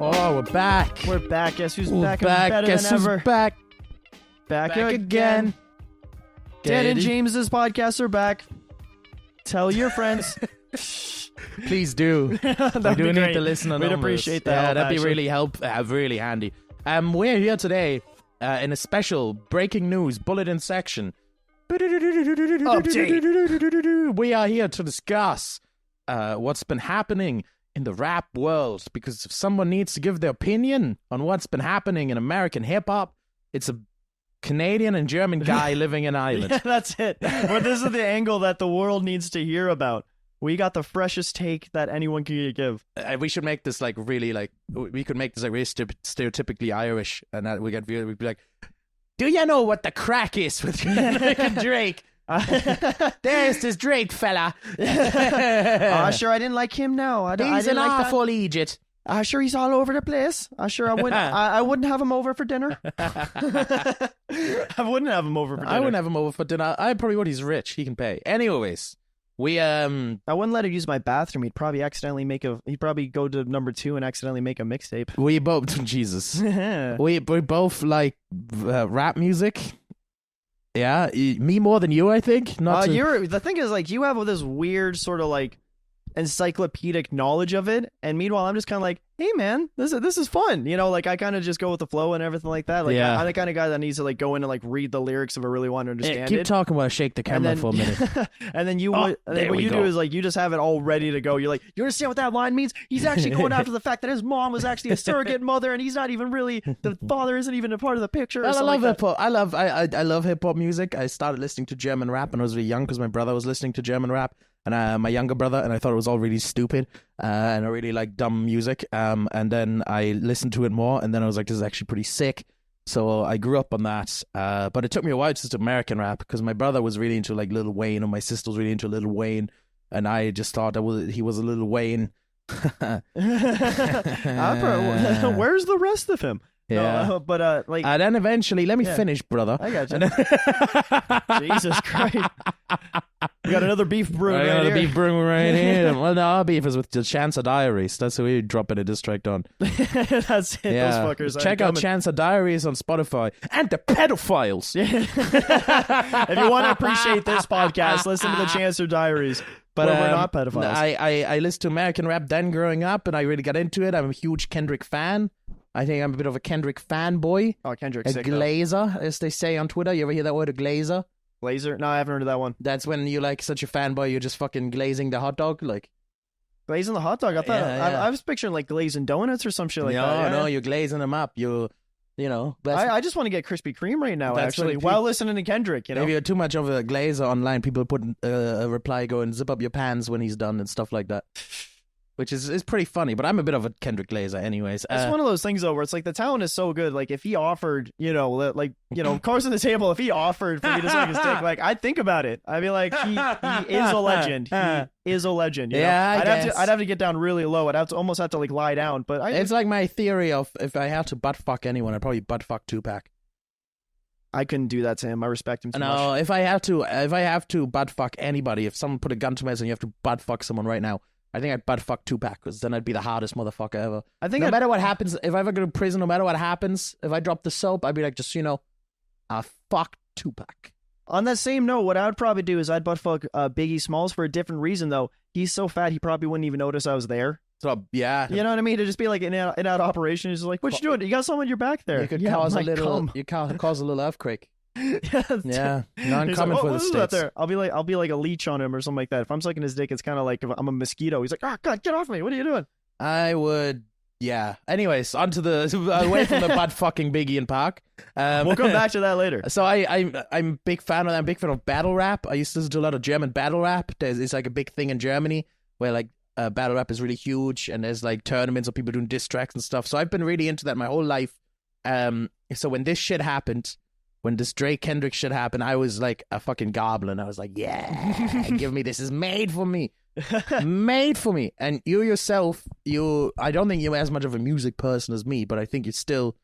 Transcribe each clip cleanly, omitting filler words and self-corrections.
Oh, we're back. We're back. Guess who's We're back? back. Better Guess than who's ever. back? Back Back again. Dan and Daddy. James's podcast are back. Tell your friends. Please do. That'd We be do need great. to listen on We'd numbers. appreciate that. Yeah, help, that'd be actually. really handy. We're here today in a special breaking news bulletin section. Update. We are here to discuss what's been happening in the rap world, because if someone needs to give their opinion on what's been happening in American hip-hop, it's a Canadian and German guy living in Ireland. Yeah, that's it. But this is the angle that the world needs to hear about. We got the freshest take that anyone can give. We should make this we could make this like really stereotypically Irish, and that we'd be like, do you know what the crack is with Kendrick and Drake? There's this Drake fella. Sure, I didn't like him now. I He's didn't an like that. awful Egypt. Sure, he's all over the place. Sure, I wouldn't. I wouldn't have him over for dinner. I wouldn't have him over for dinner. I wouldn't have him over for dinner. I probably would. He's rich. He can pay. Anyways, we I wouldn't let him use my bathroom. He'd probably He'd probably go to number 2 and accidentally make a mixtape. we both Jesus. we both like rap music. Yeah, me more than you, I think. Not to- The thing is, like, you have this weird sort of like encyclopedic knowledge of it, and meanwhile I'm just kind of like, hey man, this is fun, you know, like I kind of just go with the flow and everything like that. Like, Yeah. I'm the kind of guy that needs to like go in and like read the lyrics if I really want to understand keep it. talking while I shake the camera for a minute. And then there what we you go. do is like you just have it all ready to go. You're like, you understand what that line means? He's actually going after the fact that his mom was actually a surrogate mother, and he's not even really, the father isn't even a part of the picture. Well, I love hip hop. I love hip hop music. I started listening to German rap when I was really young because my brother was listening to German rap, and my younger brother, and I thought it was all really stupid, and I really like dumb music. And then I listened to it more, and then I was like, this is actually pretty sick. So I grew up on that. But it took me a while to listen to American rap because my brother was really into like Lil Wayne, and my sister was really into Lil Wayne, and I just thought he was a Lil Wayne. Where's the rest of him? Yeah. No, but like, And then eventually, let me finish, brother. I got you. And then- Jesus Christ. We got another beef brewing right another here. beef brewing right here. Well, no, our beef is with the Chance of Diaries. That's who we drop in a diss track on. That's it. Yeah. Those fuckers. Check out Chance of Diaries on Spotify. And the pedophiles. If you want to appreciate this podcast, listen to the Chancellor Diaries. But we're not pedophiles. I listened to American rap then growing up, and I really got into it. I'm a huge Kendrick fan. I think I'm a bit of a Kendrick fanboy. Oh, Kendrick's A sick. glazer, as they say on Twitter. You ever hear that word, a glazer? Glazer? No, I haven't heard of that one. That's when you like such a fanboy, you're just fucking glazing the hot dog, like. Glazing the hot dog? I thought Yeah. I was picturing like glazing donuts or some shit like that. No, you're glazing them up. You know. I just want to get Krispy Kreme right now, That's actually, what while listening to Kendrick, you know? If you're too much of a glazer online, people put a reply going, zip up your pants when he's done and stuff like that. Which is pretty funny, but I'm a bit of a Kendrick glazer anyways. It's one of those things, though, where it's like the talent is so good. Like, if he offered, cards on the table, if he offered for me to suck his dick, like, I'd think about it. I'd be like, he is a legend. He is a legend. You know? I'd have to get down really low. I'd almost have to, like, lie down. But it's like my theory of if I had to butt fuck anyone, I'd probably butt fuck Tupac. I couldn't do that to him. I respect him too much. No, if I have to butt fuck anybody, if someone put a gun to my head and you have to butt fuck someone right now, I think I'd butt fuck Tupac, because then I'd be the hardest motherfucker ever. I think no matter what happens, if I ever go to prison, no matter what happens, if I drop the soap, I'd be like, just, I fuck Tupac. On that same note, what I would probably do is I'd butt fuck Biggie Smalls for a different reason, though. He's so fat, he probably wouldn't even notice I was there. So, yeah. You know what I mean? To just be like in out operation. He's like, what you doing? You got someone on your back there. You could cause a little earthquake. Yeah. Non-common for the States. There? I'll be like a leech on him or something like that. If I'm sucking his dick, it's kind of like if I'm a mosquito. He's like, oh God, get off me. What are you doing? I would, yeah. Anyways, onto away from the butt fucking Biggie and Pac. We'll come back to that later. So I'm a big fan of that. I'm a big fan of battle rap. I used to listen to a lot of German battle rap. It's like a big thing in Germany where like battle rap is really huge, and there's like tournaments of people doing diss tracks and stuff. So I've been really into that my whole life. So when this shit happened, when this Drake Kendrick shit happened, I was like a fucking goblin. I was like, yeah, give me this. Is made for me. Made for me. And you yourself, I don't think you're as much of a music person as me, but I think you're still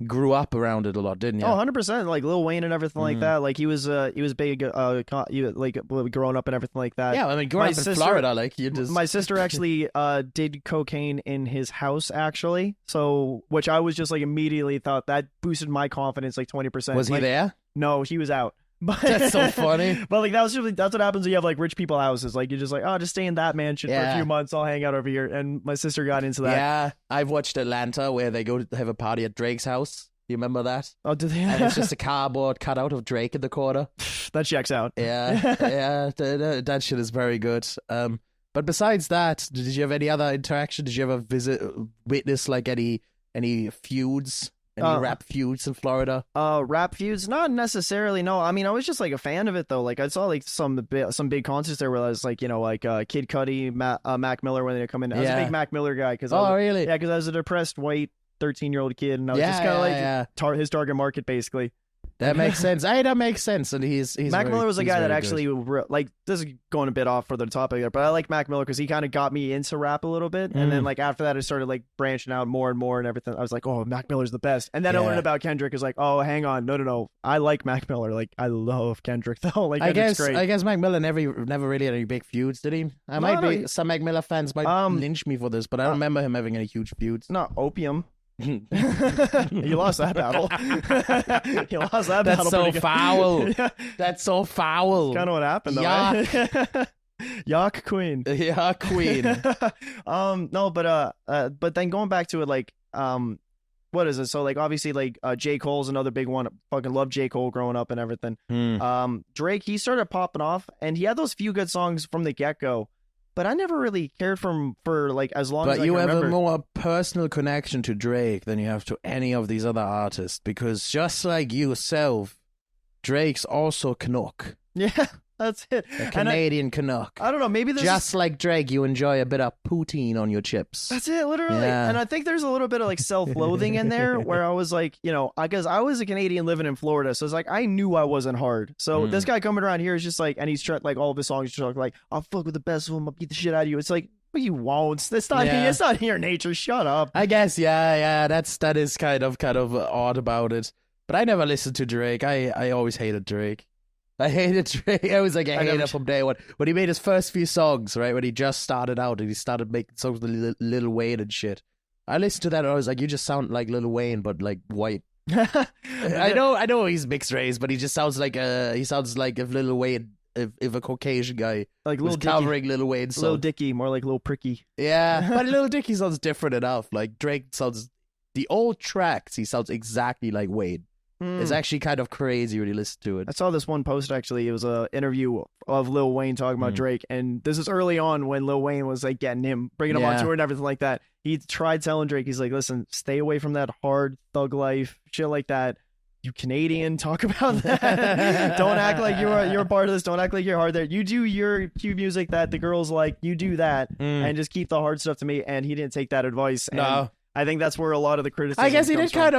grew up around it a lot, didn't you? Oh, 100%. Like Lil Wayne and everything like that. Like he was big, like growing up and everything like that. Yeah, I mean, growing up in Florida, like you just. My sister actually did cocaine in his house, actually. So, which I was just like immediately thought that boosted my confidence like 20%. Was he there? No, he was out. But that's so funny. But like that's what happens when you have like rich people houses. Like you're just like, oh, just stay in that mansion for a few months. I'll hang out over here. And my sister got into that. Yeah, I've watched Atlanta where they go to have a party at Drake's house. You remember that? Oh, did they? And it's just a cardboard cutout of Drake in the corner. That checks out. Yeah, yeah, that shit is very good. But besides that, did you have any other interaction? Did you ever witness like any feuds? Any rap feuds in Florida? Rap feuds? Not necessarily. No, I mean, I was just like a fan of it though. Like I saw like some big concerts there where I was like, you know, like Kid Cudi, Mac Miller when they come in. I was a big Mac Miller guy because really? Yeah, because I was a depressed white 13-year-old kid, and I was just kind of like his target market basically. That makes sense. That makes sense. And he's Mac Miller was a guy that actually like, this is going a bit off for the topic there, but I like Mac Miller because he kind of got me into rap a little bit, and then like after that I started like branching out more and more and everything. I was like, oh, Mac Miller's the best. And then I learned about Kendrick. Is like, oh, hang on, no, I like Mac Miller. Like I love Kendrick though. Like I guess Mac Miller never really had any big feuds, did he? Some Mac Miller fans might lynch me for this, but I don't remember him having any huge feuds. Not Opium. He lost that battle. He lost that battle. That's so foul. Yeah. That's so foul. Kind of what happened, though. Yuck. Yuck queen. Yeah, queen. No, but then going back to it, like, what is it? So, like, obviously, like, J. Cole's another big one. I fucking love J. Cole growing up and everything. Drake, he started popping off, and he had those few good songs from the get-go. But I never really cared for like as long as I can remember. But you have a more personal connection to Drake than you have to any of these other artists, because just like yourself, Drake's also Canuck. Yeah, that's it. A Canadian Canuck. I don't know, maybe just like Drake, you enjoy a bit of poutine on your chips. That's it, literally. Yeah. And I think there's a little bit of like self-loathing in there where I was like, you know, because I was a Canadian living in Florida, so it's like I knew I wasn't hard. So this guy coming around here is just like, and he's like all of his songs are like, I'll fuck with the best of them, I'll beat the shit out of you. It's like, well, you won't. It's not here nature. Shut up. I guess, yeah. That is kind of odd about it. But I never listened to Drake. I always hated Drake. I hated Drake. I was like a hater from day one. When he made his first few songs, right? When he just started out and he started making songs with Lil Wayne and shit. I listened to that and I was like, you just sound like Lil Wayne, but like white. I know he's mixed race, but he just sounds like if Lil Wayne, if a Caucasian guy like was covering Lil Wayne song. Lil Dicky, more like Lil Pricky. Yeah, but Lil Dicky sounds different enough. Like Drake sounds, the old tracks, he sounds exactly like Wayne. It's actually kind of crazy when you listen to it. I saw this one post, actually. It was an interview of Lil Wayne talking about Drake. And this is early on when Lil Wayne was like getting him, bringing him on tour and everything like that. He tried telling Drake, he's like, listen, stay away from that hard thug life, shit like that. You Canadian, talk about that. Don't act like you're a part of this. Don't act like you're hard there. You do your cute music that the girls like. You do that. And just keep the hard stuff to me. And he didn't take that advice. And no. I think that's where a lot of the criticism I guess he did kind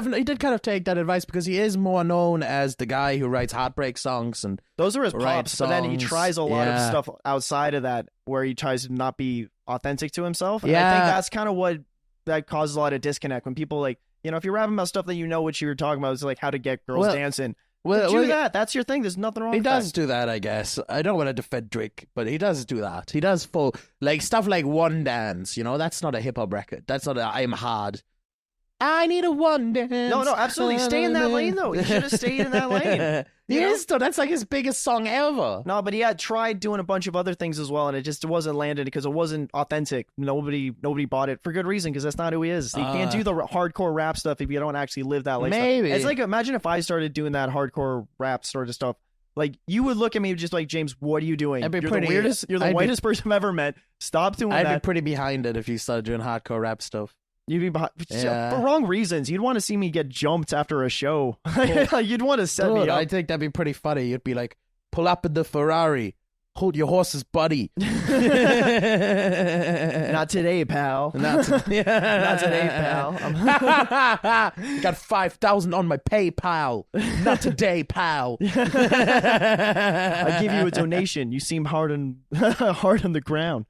of take that advice because he is more known as the guy who writes heartbreak songs and those are his pops. But then he tries a lot of stuff outside of that where he tries to not be authentic to himself. And I think that's kind of what that causes a lot of disconnect when people like, you know, if you're rapping about stuff that you know what you were talking about, it's like how to get girls dancing. Do that. That's your thing. There's nothing wrong with that. He does do that, I guess. I don't want to defend Drake, but he does do that. He does full, like, stuff like One Dance, you know? That's not a hip-hop record. That's not a I'm Hard. I need a one dance. No, absolutely. Stay in that lane, though. He should have stayed in that lane. He is, though. That's like his biggest song ever. No, but he had tried doing a bunch of other things as well, and it just wasn't landing because it wasn't authentic. Nobody bought it for good reason because that's not who he is. He can't do the hardcore rap stuff if you don't actually live that lifestyle. Maybe. It's like, imagine if I started doing that hardcore rap sort of stuff. Like, you would look at me just like, James, what are you doing? You're the whitest person I've ever met. Stop doing that. I'd be pretty behind it if you started doing hardcore rap stuff. You'd be behind, for wrong reasons. You'd want to see me get jumped after a show. You'd want to set me up. I think that'd be pretty funny. You'd be like, pull up in the Ferrari. Hold your horse's buddy. Not today, pal. Not today, pal. I got 5,000 on my PayPal. Not today, pal. I give you a donation. You seem hard on the ground.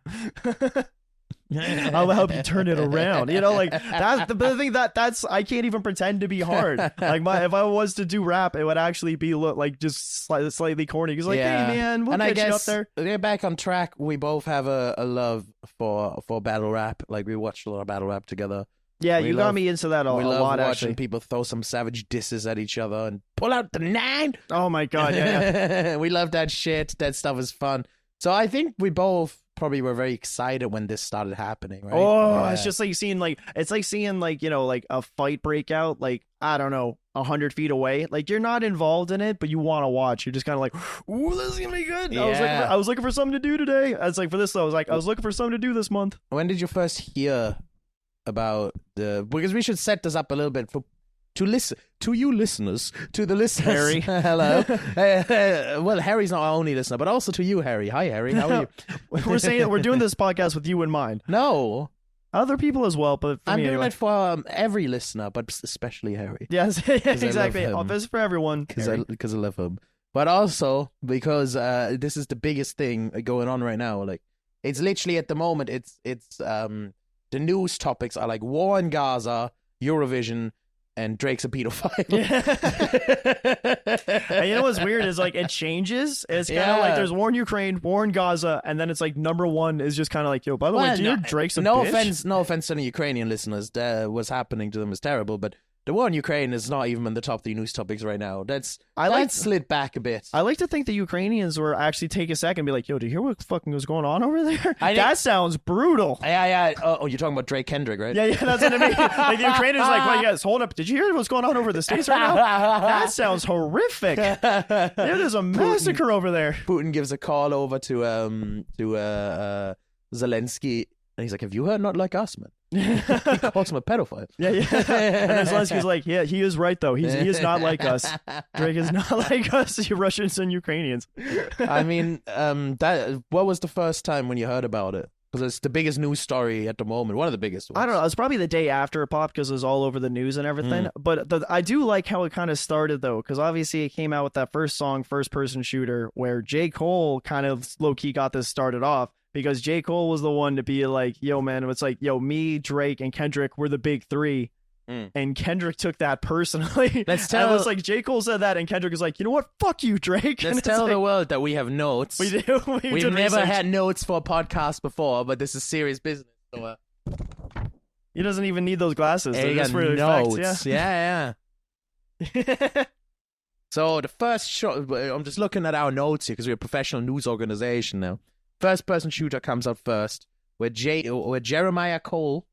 I'll help you turn it around. You know, like that's the thing that's I can't even pretend to be hard. Like if I was to do rap, it would actually be like just slightly corny. Because like, hey man, we'll get you up there. Get back on track. We both have a love for battle rap. Like we watched a lot of battle rap together. Yeah, you got me into that a lot. We love watching actually. People throw some savage disses at each other and pull out the 9. Oh my god, yeah. We love that shit. That stuff is fun. So I think we both probably were very excited when this started happening, right? Oh, yeah. It's just like seeing you know, like a fight break out, like, I don't know, 100 feet away. Like you're not involved in it, but you want to watch. You're just kind of like, ooh, this is gonna be good. Yeah. I was looking for something to do today. It's like for this though, I was looking for something to do this month. When did you first hear about because we should set this up a little bit to you listeners, to the listeners. Harry. Hello. Well, Harry's not our only listener, but also to you, Harry. Hi, Harry. How are you? We're saying that we're doing this podcast with you in mind. No. Other people as well, but for I'm me doing anyway. it for every listener, but especially Harry. Yes, exactly. This is for everyone. Because I love him. But also because this is the biggest thing going on right now. Like it's literally at the moment, it's the news topics are like war in Gaza, Eurovision, and Drake's a pedophile. And you know what's weird is like it changes. It's kind of like there's war in Ukraine, war in Gaza, and then it's like number one is just kind of like, yo, by the way, do you hear Drake's a bitch? No offense to the Ukrainian listeners. What's happening to them is terrible, but the war in Ukraine is not even in the top 3 news topics right now. That's slid back a bit. I like to think the Ukrainians were actually take a second and be like, yo, do you hear what fucking was going on over there? That sounds brutal. Yeah. Oh, you're talking about Drake Kendrick, right? Yeah, that's what I mean. Like the Ukrainians like, well, you guys, hold up. Did you hear what's going on over the States right now? That sounds horrific. There's a massacre over there. Putin gives a call over to Zelensky, and he's like, have you heard Not Like Us, man? He calls him a pedophile. Yeah. And then Zelensky's like, yeah, he is right, though. He is not like us. Drake is not like us, you Russians and Ukrainians. I mean, what was the first time when you heard about it? Because it's the biggest news story at the moment. One of the biggest ones. I don't know. It's probably the day after it popped because it was all over the news and everything. But I do like how it kind of started, though, because obviously it came out with that first song, First Person Shooter, where J. Cole kind of low-key got this started off. Because J. Cole was the one to be like, yo, man, it's like, yo, me, Drake, and Kendrick were the big 3. And Kendrick took that personally. Let's tell. And it was like, J. Cole said that, and Kendrick was like, you know what? Fuck you, Drake. Let's tell the world that we have notes. We do. We've never had notes for a podcast before, but this is serious business. So, he doesn't even need those glasses. They're just for notes. Facts, yeah. So the first shot, I'm just looking at our notes here because we're a professional news organization now. First Person Shooter comes out first, where Jeremiah Cole.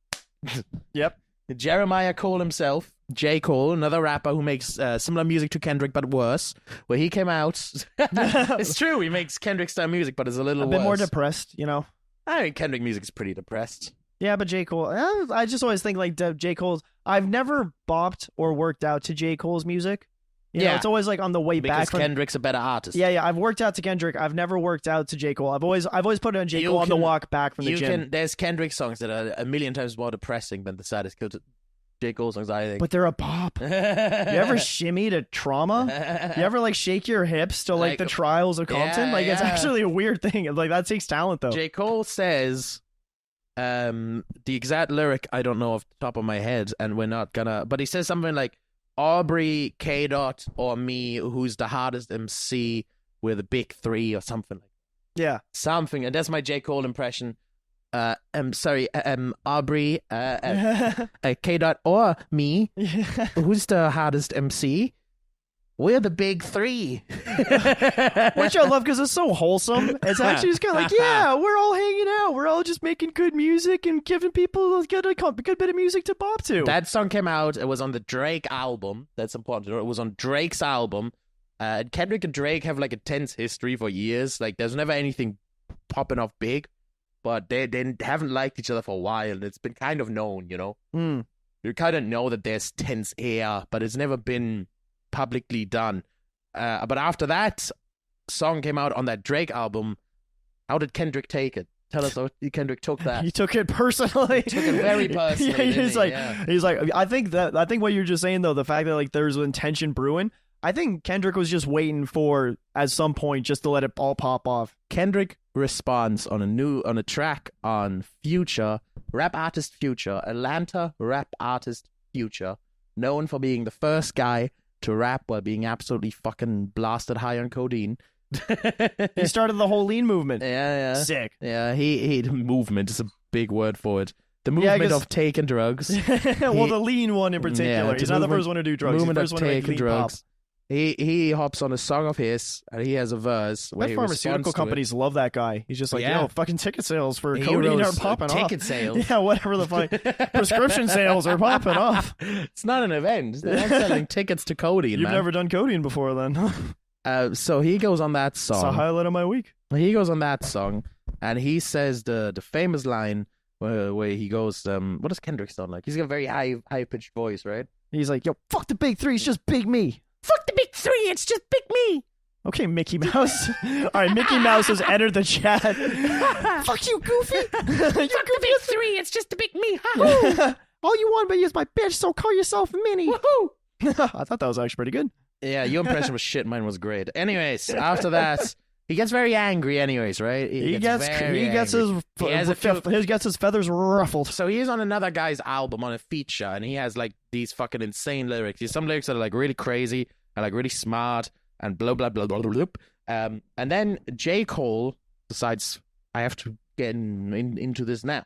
Yep. Jeremiah Cole himself, J. Cole, another rapper who makes similar music to Kendrick but worse, where he came out. It's true, he makes Kendrick style music, but it's a little bit more depressed, you know. I mean, Kendrick music is pretty depressed. Yeah, but J. Cole, I just always think like J. Cole's. I've never bopped or worked out to J. Cole's music. You know, it's always like on the way back. Because Kendrick's a better artist. Yeah. I've worked out to Kendrick. I've never worked out to J. Cole. I've always put on J. Cole on the walk back from the gym. There's Kendrick songs that are a million times more depressing than the saddest J. Cole songs, I think. But they're a bop. You ever shimmy to Trauma? You ever like shake your hips to like the Trials of Compton? It's actually a weird thing. Like that takes talent though. J. Cole says, the exact lyric I don't know off the top of my head, and we're not gonna. But he says something like, Aubrey, K. Dot, or me, who's the hardest MC, we're the big 3 or something like that. Yeah. Something, and that's my J. Cole impression. Aubrey, K. Dot, or me, who's the hardest MC, we're the big 3. Which I love because it's so wholesome. It's actually just kind of like, yeah, we're all hanging out. We're all just making good music and giving people a good bit of music to bop to. That song came out. It was on the Drake album. That's important to know. It was on Drake's album. Kendrick and Drake have like a tense history for years. Like, there's never anything popping off big, but they haven't liked each other for a while. It's been kind of known, you know? You kind of know that there's tense air, but it's never been publicly done. But after that song came out on that Drake album, how did Kendrick take it? Tell us how Kendrick took that. He took it personally. He took it very personally. He's like, I think what you're just saying though, the fact that like there's intention brewing, I think Kendrick was just waiting for at some point just to let it all pop off. Kendrick responds on a track on Future, rap artist Future, Atlanta rap artist Future, known for being the first guy to rap while being absolutely fucking blasted high on codeine. He started the whole lean movement. Yeah. Sick. Yeah, he movement is a big word for it. The movement of taking drugs. Well, the lean one in particular. He's not the first one to do drugs. He's the first one to make lean drugs. Pop. He hops on a song of his, and he has a verse where that pharmaceutical companies love that guy. He's just like, yo, fucking ticket sales for codeine are popping off. Ticket sales. Yeah, whatever the fuck. Prescription sales are popping off. It's not an event. They're not selling tickets to codeine, You've never done codeine before, then. So he goes on that song. It's a highlight of my week. He goes on that song, and he says the famous line where he goes, what does Kendrick sound like? He's got a very high-pitched voice, right? He's like, yo, fuck the big three, it's just big me. Fuck the big three, it's just big me. Okay, Mickey Mouse. All right, Mickey Mouse has entered the chat. Fuck you, Goofy. Fuck the big three, it's just the big me. All you want to be is my bitch, so call yourself Minnie. Woohoo! I thought that was actually pretty good. Yeah, your impression was shit. Mine was great. Anyways, after that, he gets very angry. Anyways, right? He gets his feathers ruffled. So he's on another guy's album on a feature, and he has like these fucking insane lyrics. There's some lyrics that are like really crazy and like really smart and blah blah blah blah blah. Blah. And then J. Cole decides I have to get into this now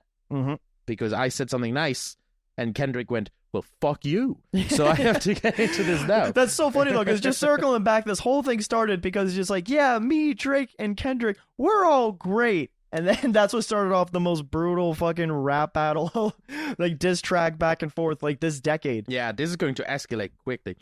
because I said something nice, and Kendrick went, well, fuck you. So I have to get into this now. That's so funny, though, because just circling back, this whole thing started because it's just like, yeah, me, Drake, and Kendrick, we're all great. And then that's what started off the most brutal fucking rap battle, like diss track back and forth, like this decade. Yeah, this is going to escalate quickly.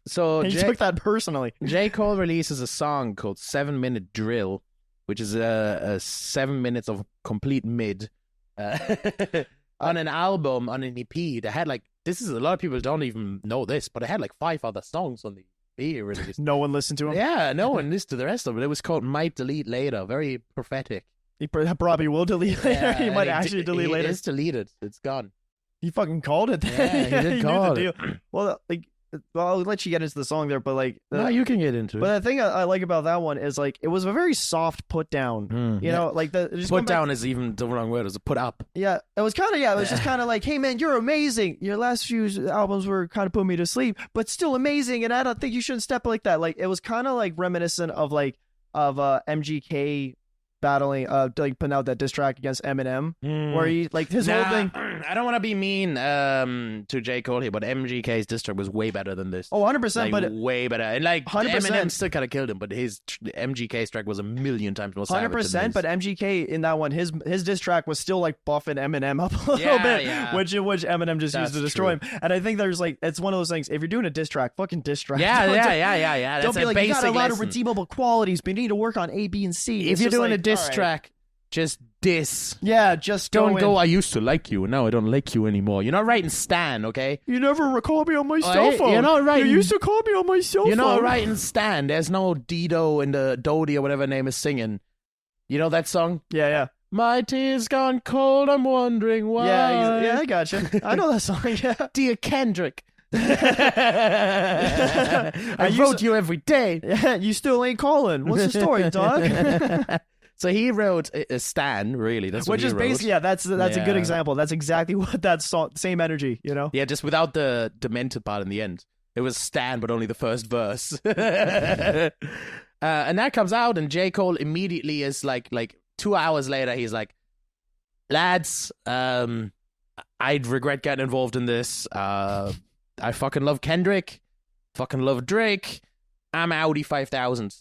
So he took that personally. J. Cole releases a song called 7 Minute Drill, which is a 7 minutes of complete mid on an album, on an EP that had like, a lot of people don't even know this, but it had like 5 other songs on the EP release. No one listened to him? Yeah, no one listened to the rest of it. It was called Might Delete Later. Very prophetic. He probably will delete later. Yeah, he might actually delete later. It's deleted. It's gone. He fucking called it. Yeah, he did call it. Well, like, I'll let you get into the song there, but like... No, you can get into it. But the thing I like about that one is like, it was a very soft put down. You know, like the... Put down is even the wrong word. It was a put up. Yeah, it was kind of, it was just kind of like, hey man, you're amazing. Your last few albums were kind of putting me to sleep, but still amazing, and I don't think you shouldn't step like that. Like, it was kind of like reminiscent of MGK battling, like putting out that diss track against Eminem, where he like his whole thing. I don't want to be mean to J. Cole here, but MGK's diss track was way better than this. Oh, 100%, like, but way better. And like 100%. Eminem still kind of killed him, but his MGK's track was a million times more savage 100%. But MGK in that one, his diss track was still like buffing Eminem up a little bit, which Eminem just used to destroy him. And I think there's like, it's one of those things. If you're doing a diss track, fucking diss track. Yeah. Don't That's be like, you got a lot lesson. of redeemable qualities, but you need to work on A, B, and C. If you're doing a diss track, just diss. Yeah, just don't go, I used to like you, and now I don't like you anymore. You're not writing Stan, okay? You never recall me on my cell phone. You're not writing... You used to call me on my cell phone. You're not writing Stan. There's no Dido and the Dodie or whatever her name is singing. You know that song? Yeah. My tears gone cold, I'm wondering why. Yeah, I gotcha. I know that song, yeah. Dear Kendrick. I wrote you every day. Yeah, you still ain't calling. What's the story, dog? So he wrote a Stan, really. That's what Which is basically, that's a good example. That's exactly what that song, same energy, you know? Yeah, just without the demented part in the end. It was Stan, but only the first verse. And that comes out, and J. Cole immediately is like 2 hours later, he's like, lads, I'd regret getting involved in this. I fucking love Kendrick. Fucking love Drake. I'm Audi 5000.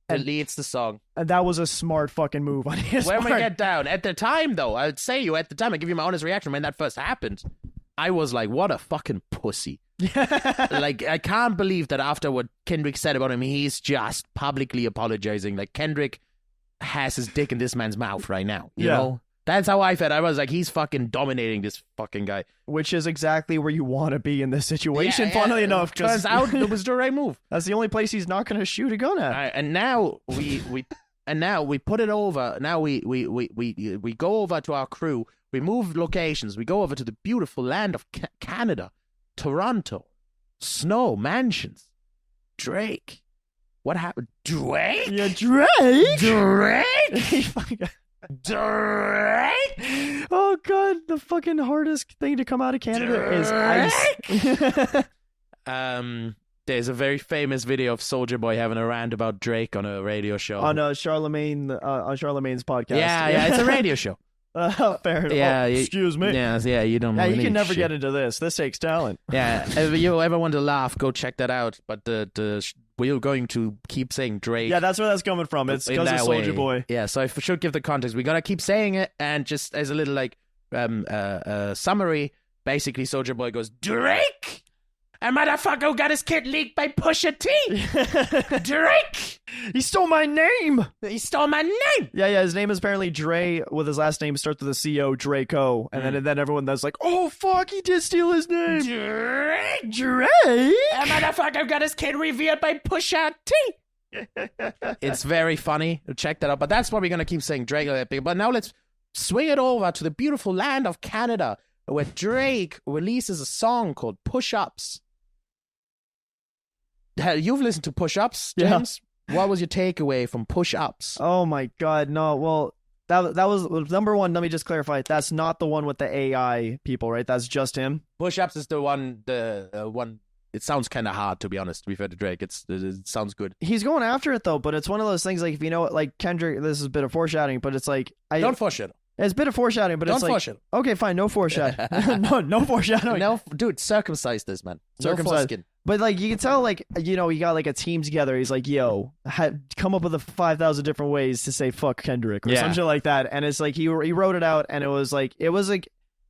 Deletes the song. And that was a smart fucking move on his part. When we get down. At the time, though, I would say I give you my honest reaction when that first happened. I was like, what a fucking pussy. Like, I can't believe that after what Kendrick said about him, he's just publicly apologizing. Like, Kendrick has his dick in this man's mouth right now. You know? That's how I felt. I was like, he's fucking dominating this fucking guy. Which is exactly where you want to be in this situation, funnily enough. Turns out it was the right move. That's the only place he's not going to shoot a gun at. And now we put it over. Now we go over to our crew. We move locations. We go over to the beautiful land of Canada, Toronto, snow, mansions. Drake. What happened? Drake? Yeah, Drake? Drake? Drake? Oh, God. The fucking hardest thing to come out of Canada is ice. There's a very famous video of Soulja Boy having a rant about Drake on a radio show. On Charlemagne's podcast. Yeah, it's a radio show. Fair enough. Yeah, excuse me. Yeah, you don't. Yeah, you need can never shit. get into this. This takes talent. Yeah, if you ever want to laugh, go check that out. But we're going to keep saying Drake. Yeah, that's where that's coming from. It's because of Soulja Boy. Yeah, so I should give the context. We gotta keep saying it, and just as a little summary, basically, Soulja Boy goes, Drake, a motherfucker who got his kid leaked by Pusha T. Drake, he stole my name. He stole my name. Yeah. His name is apparently Dre, with his last name starts with a C-O, Draco, and then everyone that's like, oh fuck, he did steal his name. Drake, a motherfucker who got his kid revealed by Pusha T. It's very funny. Check that out. But that's what we're gonna keep saying, Drake. But now let's swing it over to the beautiful land of Canada, where Drake releases a song called Push Ups. You've listened to Push Ups, James? Yeah. What was your takeaway from Push Ups? Oh my God, no. Well, that was number one. Let me just clarify. That's not the one with the AI people, right? That's just him. Push Ups is the one. It sounds kind of hard, to be honest. To be fair to Drake, it sounds good. He's going after it though, but it's one of those things like, if you know it, like Kendrick. This is a bit of foreshadowing, but it's like don't foreshadow. It's a bit of foreshadowing, but don't it's like foreshadow. Okay, fine, no foreshadowing. no foreshadowing. No, dude, circumcise this, man. Circumcise. No foreskin. But like you can tell, like, you know, he got like a team together. He's like, "Yo, come up with 5,000 different ways to say fuck Kendrick or some shit like that." And it's like he wrote it out, and it was like,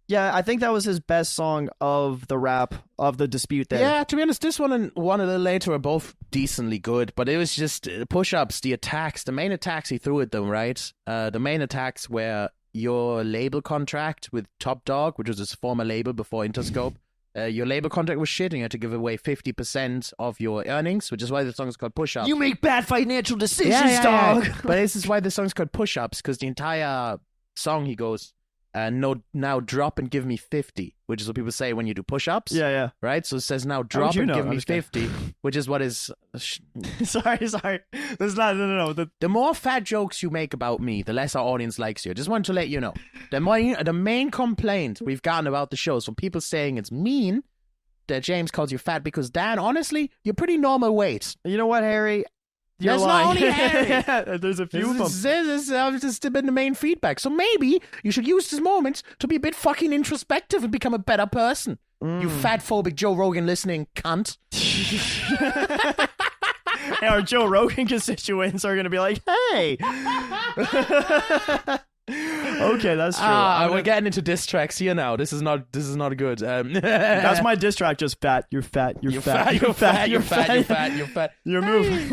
yeah, I think that was his best song of the rap of the dispute there. Yeah, to be honest, this one and one a little later are both decently good, but it was just push-ups, the attacks, the main attacks he threw at them, right? The main attacks were your label contract with Top Dog, which was his former label before Interscope. Your label contract was shit, and you had to give away 50% of your earnings, which is why the song is called Push Ups. You make bad financial decisions, dog. Yeah. But this is why the song's called Push Ups, because the entire song he goes, now drop and give me 50, which is what people say when you do push-ups. Yeah. Right? So it says now drop and give me 50, which is what is... Sorry. That's not... No. The more fat jokes you make about me, the less our audience likes you. I just want to let you know. The main complaint we've gotten about the show is from people saying it's mean that James calls you fat because, Dan, honestly, you're pretty normal weight. You know what, Harry? You're That's lying. not only Harry. There's a few of them. This has just been the main feedback. So maybe you should use this moment to be a bit fucking introspective and become a better person. You fat-phobic Joe Rogan listening cunt. Our Joe Rogan constituents are going to be like, hey. Okay, that's true. We're getting into diss tracks here now. This is not good. That's my diss track. Just fat. You're fat. You're fat. You're fat. You're fat. You're fat. You're fat. You're moving.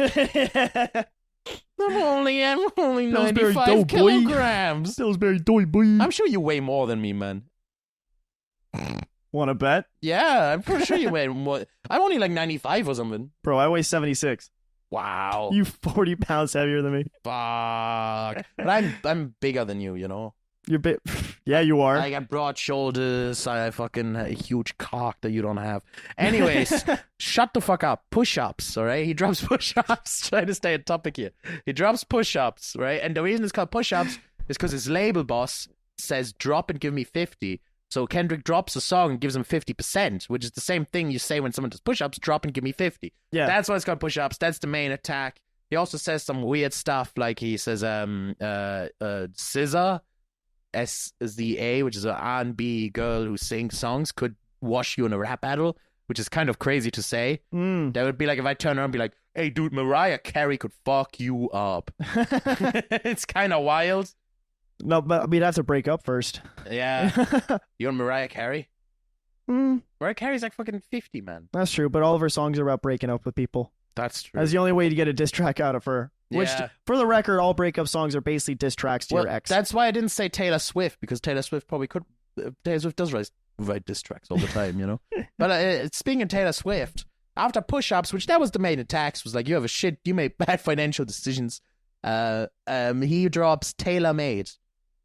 I'm only 95 kilograms. Pillsbury doy boy. I'm sure you weigh more than me, man. Want to bet? Yeah, I'm pretty sure you weigh more. I'm only like 95 or something. Bro, I weigh 76. Wow. You 40 pounds heavier than me. Fuck. But I'm bigger than you, you know? You're big. Yeah, you are. I got broad shoulders. I fucking a huge cock that you don't have. Anyways, shut the fuck up. Push-ups, all right? He drops push-ups. Trying to stay on topic here. He drops push-ups, right? And the reason it's called push-ups is because his label boss says, drop and give me 50. So Kendrick drops a song and gives him 50%, which is the same thing you say when someone does push-ups, drop and give me 50. Yeah. That's why it's called push-ups. That's the main attack. He also says some weird stuff, like he says, SZA, SZA, which is an R&B girl who sings songs, could wash you in a rap battle, which is kind of crazy to say. That would be like if I turn around and be like, hey, dude, Mariah Carey could fuck you up. It's kind of wild. No, but we'd have to break up first. Yeah. You and Mariah Carey? Mariah Carey's like fucking 50, man. That's true, but all of her songs are about breaking up with people. That's true. That's the only way to get a diss track out of her. Which, Yeah. for the record, all breakup songs are basically diss tracks to your ex. That's why I didn't say Taylor Swift, because Taylor Swift probably could. Taylor Swift does write diss tracks all the time, you know? But speaking of Taylor Swift, after push-ups, which that was the main attacks, was like, you make bad financial decisions. He drops Tailor Made,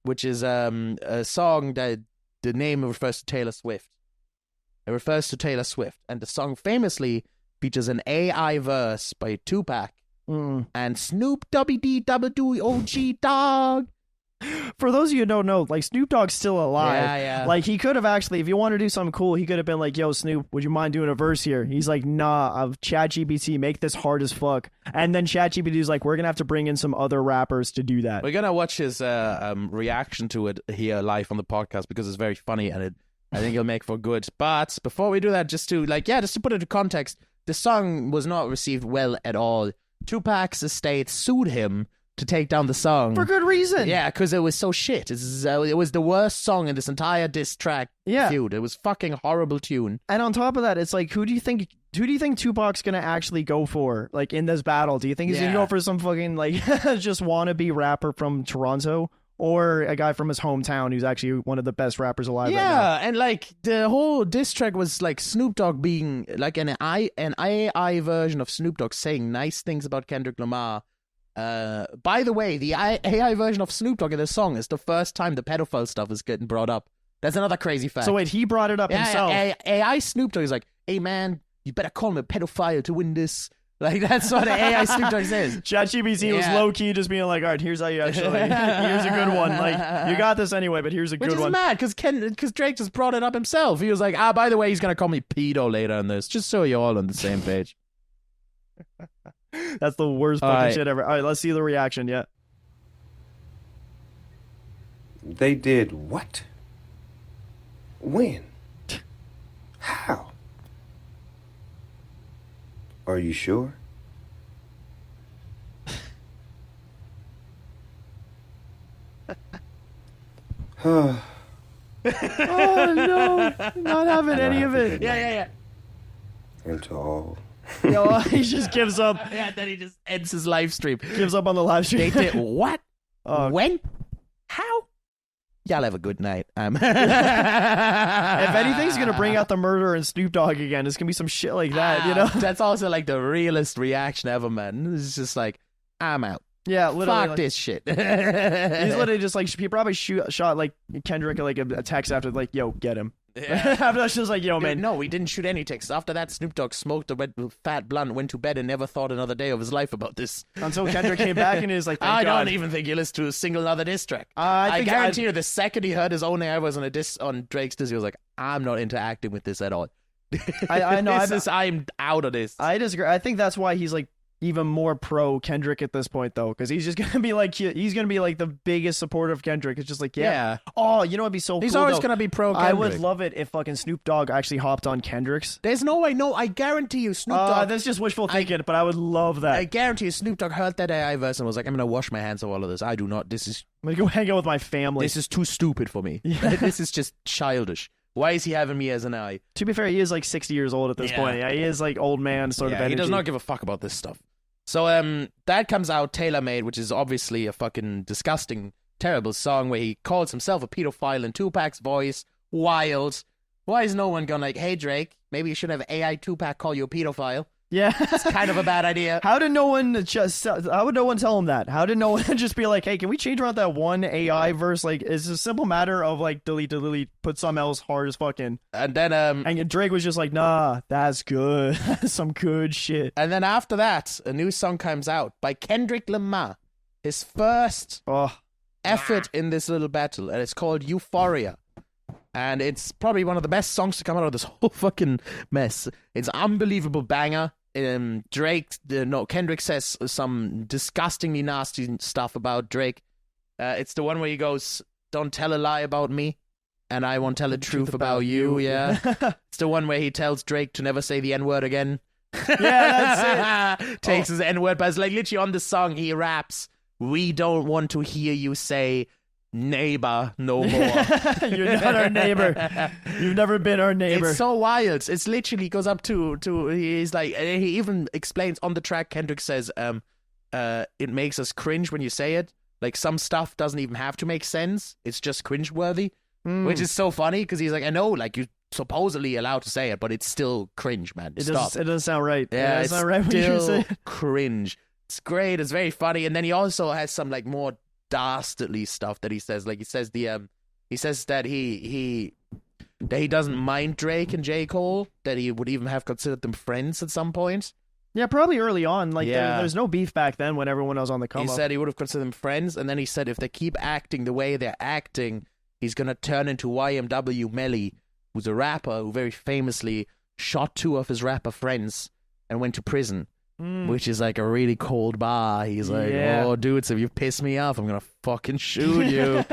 which is a song that the name refers to Taylor Swift. It refers to Taylor Swift. And the song famously features an AI verse by Tupac and Snoop OG Dogg. For those of you who don't know, like, Snoop Dogg's still alive. Yeah. Like, he could have actually, if you want to do something cool, he could have been like, yo, Snoop, would you mind doing a verse here? He's like, nah, of ChatGPT, make this hard as fuck. And then ChatGPT's like, we're going to have to bring in some other rappers to do that. We're going to watch his reaction to it here live on the podcast because it's very funny and I think it'll make for good. But before we do that, just to put it into context, the song was not received well at all. Tupac's estate sued him to take down the song. For good reason. Yeah, because it was so shit. It was the worst song in this entire diss track feud. It was fucking horrible tune. And on top of that, it's like, who do you think Tupac's gonna actually go for, like, in this battle? Do you think he's gonna go for some fucking, like, just wannabe rapper from Toronto? Or a guy from his hometown who's actually one of the best rappers alive right now? Yeah, and like the whole diss track was like Snoop Dogg being like an AI version of Snoop Dogg saying nice things about Kendrick Lamar. By the way, the AI version of Snoop Dogg in this song is the first time the pedophile stuff is getting brought up. That's another crazy fact. So wait, he brought it up himself. AI Snoop Dogg is like, hey man, you better call him a pedophile to win this. Like, that's what AI Snoop Dogg says. ChatGPT was low-key just being like, all right, here's how you actually, here's a good one. Like, you got this anyway, but here's a good one. Which is mad, because Drake just brought it up himself. He was like, by the way, he's going to call me pedo later in this, just so you're all on the same page. That's the worst fucking shit ever. All right, let's see the reaction, yeah. They did what? When? How? Are you sure? Oh no, not having any of it. Yeah. And to all. Yo, he just gives up. Yeah, then he just ends his live stream. Gives up on the live stream. They did what? When? How? Y'all have a good night. If anything's gonna bring out the murder and Snoop Dogg again, it's gonna be some shit like that, you know? That's also like the realest reaction ever, man. It's just like, I'm out. Yeah, literally. Fuck this shit. He's literally just like, he probably shot like Kendrick like a text after, like, yo, get him. Yeah. After that's just like, yo, man. No, we didn't shoot any texts. After that, Snoop Dogg smoked a fat blunt, went to bed, and never thought another day of his life about this. Until Kendrick came back and he was like, I God. don't even think he listened to a single other diss track. I guarantee you, the second he heard his own AI was on Drake's diss, he was like, I'm not interacting with this at all. I know. I'm out of this. I disagree. I think that's why he's like even more pro Kendrick at this point, though, because he's just gonna be like the biggest supporter of Kendrick. It's just like, yeah. Oh, you know what'd be so cool? He's always though? gonna be pro Kendrick. I would love it if fucking Snoop Dogg actually hopped on Kendrick's. There's no way. No, I guarantee you, Snoop Dogg. That's just wishful thinking, but I would love that. I guarantee you, Snoop Dogg heard that AI verse and was like, I'm gonna wash my hands of all of this. I do not. I'm gonna go hang out with my family. This is too stupid for me. Yeah. This is just childish. Why is he having me as an eye? To be fair, he is like 60 years old at this point. Yeah, he is like old man sort of energy. He does not give a fuck about this stuff. So that comes out tailor-made, which is obviously a fucking disgusting, terrible song where he calls himself a pedophile in Tupac's voice. Wild. Why is no one going like, hey Drake, maybe you should have AI Tupac call you a pedophile? Yeah, it's kind of a bad idea. How would no one tell him that? How did no one just be like, hey, can we change around that one AI verse? Like, it's a simple matter of like delete, put something else hard as fucking. And then and Drake was just like, nah, that's good, some good shit. And then after that, a new song comes out by Kendrick Lamar, his first effort in this little battle, and it's called Euphoria. And it's probably one of the best songs to come out of this whole fucking mess. It's an unbelievable banger. Kendrick says some disgustingly nasty stuff about Drake. It's the one where he goes, don't tell a lie about me, and I won't tell the truth about you. Yeah. It's the one where he tells Drake to never say the N-word again. Yeah, that's it. Takes his N-word, but it's like literally on the song he raps, we don't want to hear you say neighbor no more. You're not our neighbor. You've never been our neighbor. It's so wild. It's literally goes up to he's like, he even explains on the track, Kendrick says it makes us cringe when you say it. Like, some stuff doesn't even have to make sense. It's just cringe-worthy, which is so funny because he's like, I know, like, you're supposedly allowed to say it, but it's still cringe, man. It doesn't sound right. Yeah, it's not right when you say it. Cringe. It's great. It's very funny. And then he also has some like more dastardly stuff that he says. Like he says that he that he doesn't mind Drake and J. Cole, that he would even have considered them friends at some point. Yeah, probably early on. Like, there's no beef back then when everyone was on the come He up. said he would have considered them friends, and then he said if they keep acting the way they're acting, he's going to turn into YMW Melly, who's a rapper who very famously shot 2 of his rapper friends and went to prison, which is like a really cold bar. He's like, oh, dude, so if you piss me off, I'm going to fucking shoot you.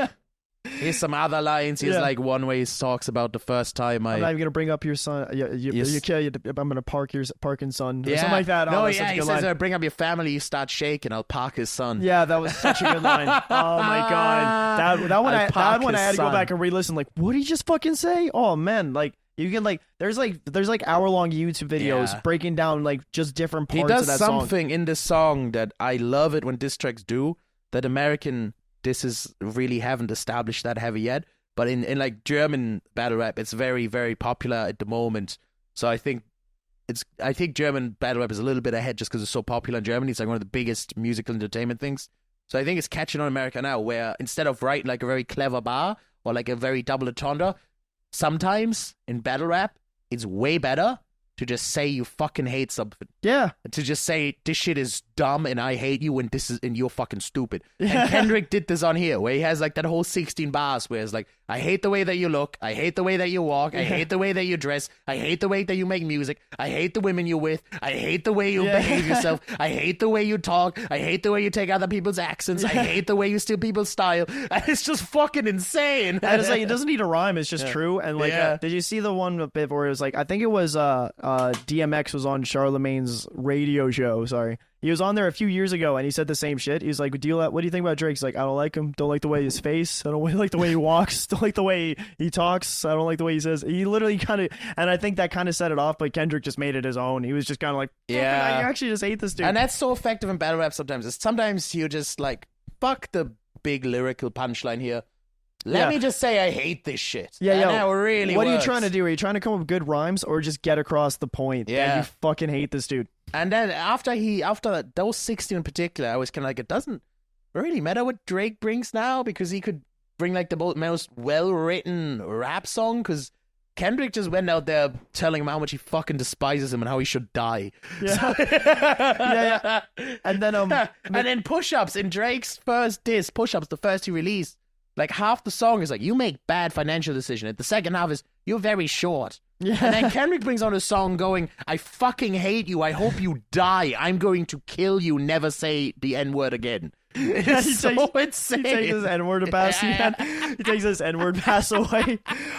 Here's some other lines. He's like one where he talks about the first time I'm not even gonna bring up your son. I'm gonna park his son. Or something like that. No, oh, yeah, he says, bring up your family, you start shaking, I'll park his son. Yeah, that was such a good line. Oh my god, that one I had to go back and re-listen. Like, what did he just fucking say? Oh man, like you can there's hour-long YouTube videos breaking down like just different parts of that song. He does something in this song that I love it when diss tracks do that American disses really haven't established that heavy yet, but in like German battle rap, it's very, very popular at the moment. So I think German battle rap is a little bit ahead just because it's so popular in Germany. It's like one of the biggest musical entertainment things. So I think it's catching on America now, where instead of writing like a very clever bar or like a very double entendre, sometimes in battle rap, it's way better to just say you fucking hate something. Yeah. To just say, this shit is dumb and I hate you and you're fucking stupid. And Kendrick did this on here, where he has like that whole 16 bars where it's like, I hate the way that you look. I hate the way that you walk. I hate the way that you dress. I hate the way that you make music. I hate the women you're with. I hate the way you behave yourself. I hate the way you talk. I hate the way you take other people's accents. I hate the way you steal people's style. And it's just fucking insane. And it's like, it doesn't need a rhyme. It's just true. And like, did you see the one bit where it was like, I think it was DMX was on Charlemagne's radio show. Sorry. He was on there a few years ago and he said the same shit. He's like, what do you think about Drake? He's like, I don't like him. Don't like the way his face. I don't like the way he walks. Don't like the way he talks. I don't like the way he says. He literally kind of, and I think that kind of set it off, but Kendrick just made it his own. He was just kind of like, I actually just hate this dude. And that's so effective in battle rap sometimes. Sometimes you just like, fuck the big lyrical punchline here. Let me just say I hate this shit. Yeah, and that really what works. Are you trying to do? Are you trying to come up with good rhymes or just get across the point that you fucking hate this dude? And then after those 16 in particular, I was kind of like, it doesn't really matter what Drake brings now, because he could bring like the most well-written rap song, because Kendrick just went out there telling him how much he fucking despises him and how he should die. Yeah. And then Push-Ups in Drake's first diss, Push-Ups, the first he released, like half the song is like, you make bad financial decisions. The second half is, you're very short. Yeah. And then Kendrick brings on a song going, I fucking hate you. I hope you die. I'm going to kill you. Never say the N-word again. It's so insane. He takes his N-word pass. He takes his N-word pass away.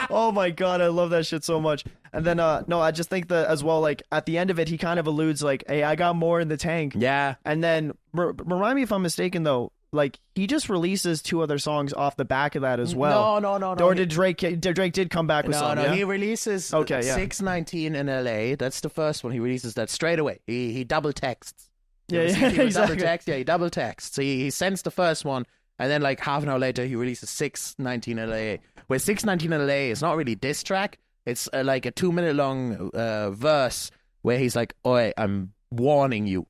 Oh my god, I love that shit so much. And then, I just think that as well, like, at the end of it, he kind of alludes like, hey, I got more in the tank. Yeah. And then, remind me if I'm mistaken, though, like, he just releases 2 other songs off the back of that as well. No. Or did Drake did come back with some? No, he releases 619 in LA. That's the first one. He releases that straight away. He double texts. Exactly. Double text? Yeah, he double texts. So he sends the first one, and then like half an hour later, he releases 619 in LA. Where 619 in LA is not really diss track. It's like a 2-minute long verse where he's like, oi, I'm warning you.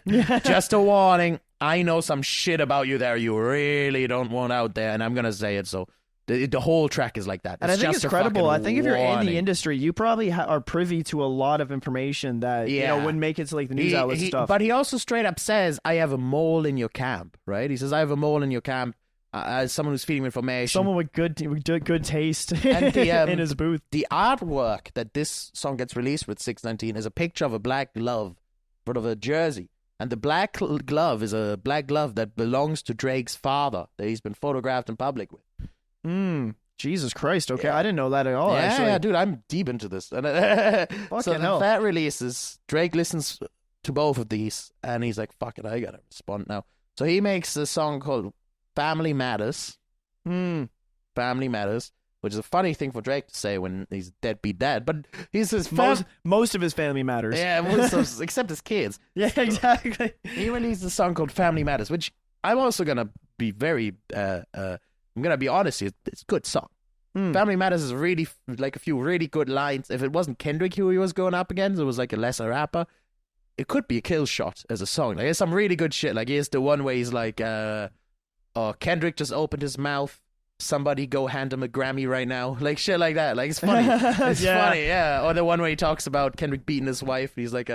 Just a warning. I know some shit about you there you really don't want out there, and I'm going to say it. So the whole track is like that. And I think it's credible. I think if you're in the industry, you probably are privy to a lot of information that wouldn't make it to like the news outlets and stuff. But he also straight up says, I have a mole in your camp, right? He says, I have a mole in your camp. As someone who's feeding information. Someone with good taste and in his booth. The artwork that this song gets released with 619 is a picture of a black glove, sort of a jersey. And the black glove is a black glove that belongs to Drake's father that he's been photographed in public with. Jesus Christ. Okay, I didn't know that at all, yeah, actually. Yeah, dude, I'm deep into this. So that releases, Drake listens to both of these, and he's like, fuck it, I gotta respond now. So he makes a song called Family Matters. Family Matters. Which is a funny thing for Drake to say when he's deadbeat dad, but he says most of his family matters. Yeah, except his kids. Yeah, exactly. He released a song called Family Matters, which I'm also gonna be very I'm gonna be honest here, it's a good song. Family Matters is really like a few really good lines. If it wasn't Kendrick who he was going up against, it was like a lesser rapper, it could be a kill shot as a song. Like, there's some really good shit. Like, here's the one where he's like, Kendrick just opened his mouth somebody go hand him a Grammy right now, like shit like that. Like it's funny. It's Yeah. funny, yeah. Or the one where he talks about Kendrick beating his wife. And he's like,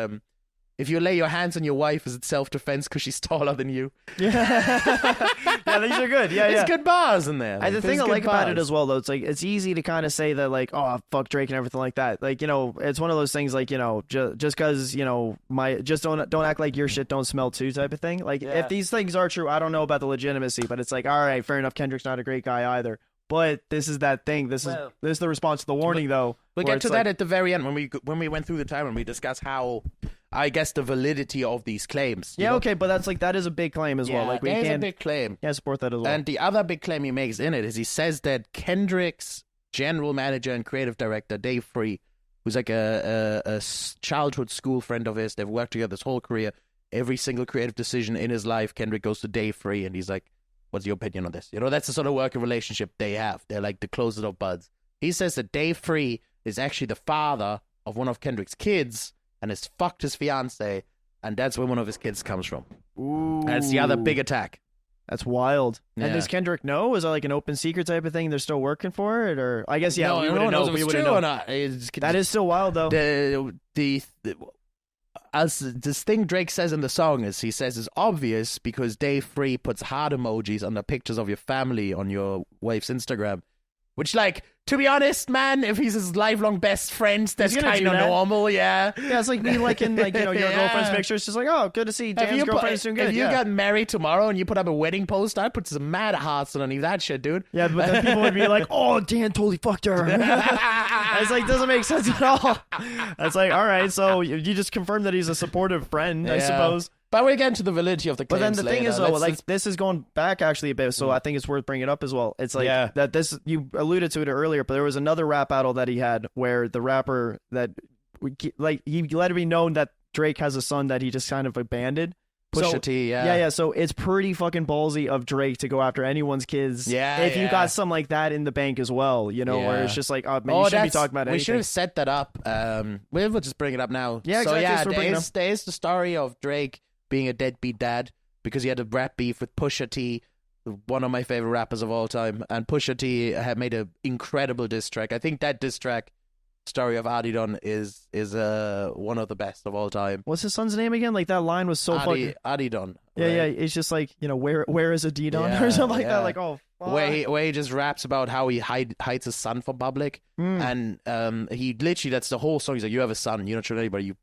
if you lay your hands on your wife, is it self-defense because she's taller than you? Yeah. Yeah, these are good. Yeah, There's yeah. good bars in there. The There's thing I good like about it bars. as well, though, it's like it's easy to kind of say that, like, oh, fuck Drake and everything like that. Like, you know, it's one of those things, like, you know, just because, you know, just don't act like your shit don't smell too type of thing. Like, Yeah. if these things are true, I don't know about the legitimacy, but it's like, all right, fair enough. Kendrick's not a great guy either. But this is that thing. This is the response to the warning, though. We'll where get to it's that like- at the very end when we went through the time and we discussed how, I guess, the validity of these claims. you Yeah, know? okay, but that is a big claim as well. Like, we there's a can't big claim. support that as well. And the other big claim he makes in it is he says that Kendrick's general manager and creative director, Dave Free, who's like a childhood school friend of his, they've worked together his whole career. Every single creative decision in his life, Kendrick goes to Dave Free, and he's like, what's your opinion on this? You know, that's the sort of working relationship they have. They're like the closest of buds. He says that Dave Free is actually the father of one of Kendrick's kids and has fucked his fiance, and that's where one of his kids comes from. Ooh. That's the other big attack. That's wild. Yeah. And does Kendrick know? Is that like an open secret type of thing? They're still working for it, or I guess no, we no wouldn't one know. knows if We it's wouldn't true know. or not. It's- That is still wild, though. As this thing Drake says in the song is, he says it's obvious because Dave Free puts heart emojis on the pictures of your family on your wife's Instagram, which, like, to be honest, man, if he's his lifelong best friend, that's gonna kind do of that. normal, yeah. Yeah, it's like me liking, like, you know, your Yeah. girlfriend's pictures. Just like, oh, good to see If Dan's you, girlfriend is doing good. if you yeah. got married tomorrow and you put up a wedding post, I'd put some mad hearts underneath that shit, dude. Yeah, but then people would be like, oh, Dan totally fucked her. It's like, doesn't make sense at all. It's like, all right, so you just confirmed that he's a supportive friend, I Yeah. suppose. But we'll get into the validity of the But claims then the thing later. is, though, Let's- like, this is going back actually a bit, so I think it's worth bringing it up as well. It's like Yeah. that this, you alluded to it earlier, but there was another rap battle that he had where the rapper that, like, he let it be known that Drake has a son that he just kind of abandoned. Pusha So- T, yeah. Yeah, so it's pretty fucking ballsy of Drake to go after anyone's kids. Yeah, if you yeah. got something like that in the bank as well, you know, where Yeah. it's just like, oh man, you shouldn't be talking about we anything. should have set that up. We'll just bring it up now. Yeah, so exactly, yeah, so we're bringing there's the story of Drake being a deadbeat dad because he had a rap beef with Pusha T, one of my favorite rappers of all time, and Pusha T had made an incredible diss track. I think that diss track, Story of Adidon, is one of the best of all time. What's his son's name again? Like, that line was so fucking. Adidon. Yeah, right? yeah. It's just like, you know, where is a D-Don Yeah, or something like yeah. that. Like, oh, fuck. Where he just raps about how he hides his son from public, and he literally, that's the whole song. He's like, you have a son, you don't show anybody, you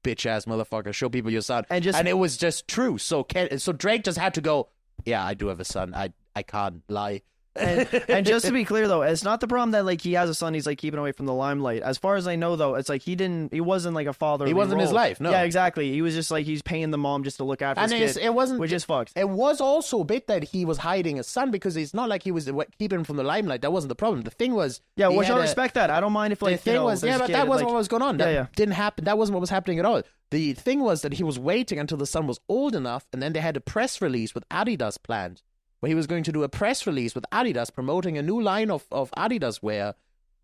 bitch ass motherfucker, show people your son, And just- it was just true. So Drake just had to go, yeah, I do have a son, I can't lie. And just to be clear though, it's not the problem that like he has a son, he's like keeping away from the limelight. As far as I know though, it's like he wasn't like a father. He wasn't his life, no. Yeah, exactly. He was just like he's paying the mom just to look after And his kid, it wasn't, which is fucked. It was also a bit that he was hiding his son because it's not like he was keeping him from the limelight. That wasn't the problem. The thing was, Yeah, he which had I a- respect that. I don't mind if like the thing you know, was, this yeah, but kid, that wasn't like- what was going on. That Yeah. didn't happen. That wasn't what was happening at all. The thing was that he was waiting until the son was old enough, and then they had a press release with Adidas planned, where he was going to do a press release with Adidas promoting a new line of Adidas wear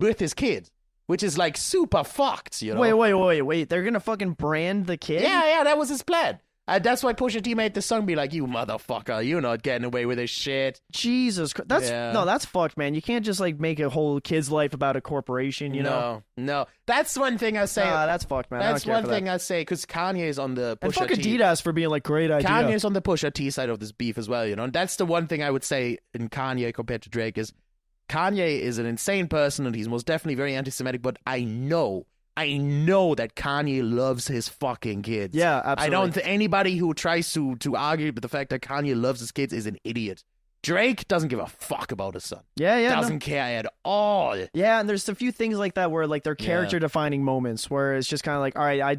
with his kid, which is like super fucked, you know? Wait. They're gonna fucking brand the kid? Yeah, that was his plan. That's why Pusha T made the song be like, you motherfucker, you're not getting away with this shit. Jesus Christ. That's Yeah. no, that's fucked, man. You can't just like make a whole kid's life about a corporation, you know? No. That's one thing I say. Nah, that's fucked, man. That's I don't care one for thing that. I say, because Kanye is on the And Pusha fuck T. Adidas for being like great idea. Kanye's on the Pusha T side of this beef as well, you know. And that's the one thing I would say in Kanye compared to Drake is Kanye is an insane person and he's most definitely very anti-Semitic, but I know that Kanye loves his fucking kids. Yeah, absolutely. I don't think anybody who tries to argue with the fact that Kanye loves his kids is an idiot. Drake doesn't give a fuck about his son. Yeah, no. Doesn't care at all. Yeah, and there's a few things like that where like they're character defining moments where it's just kind of like, all right,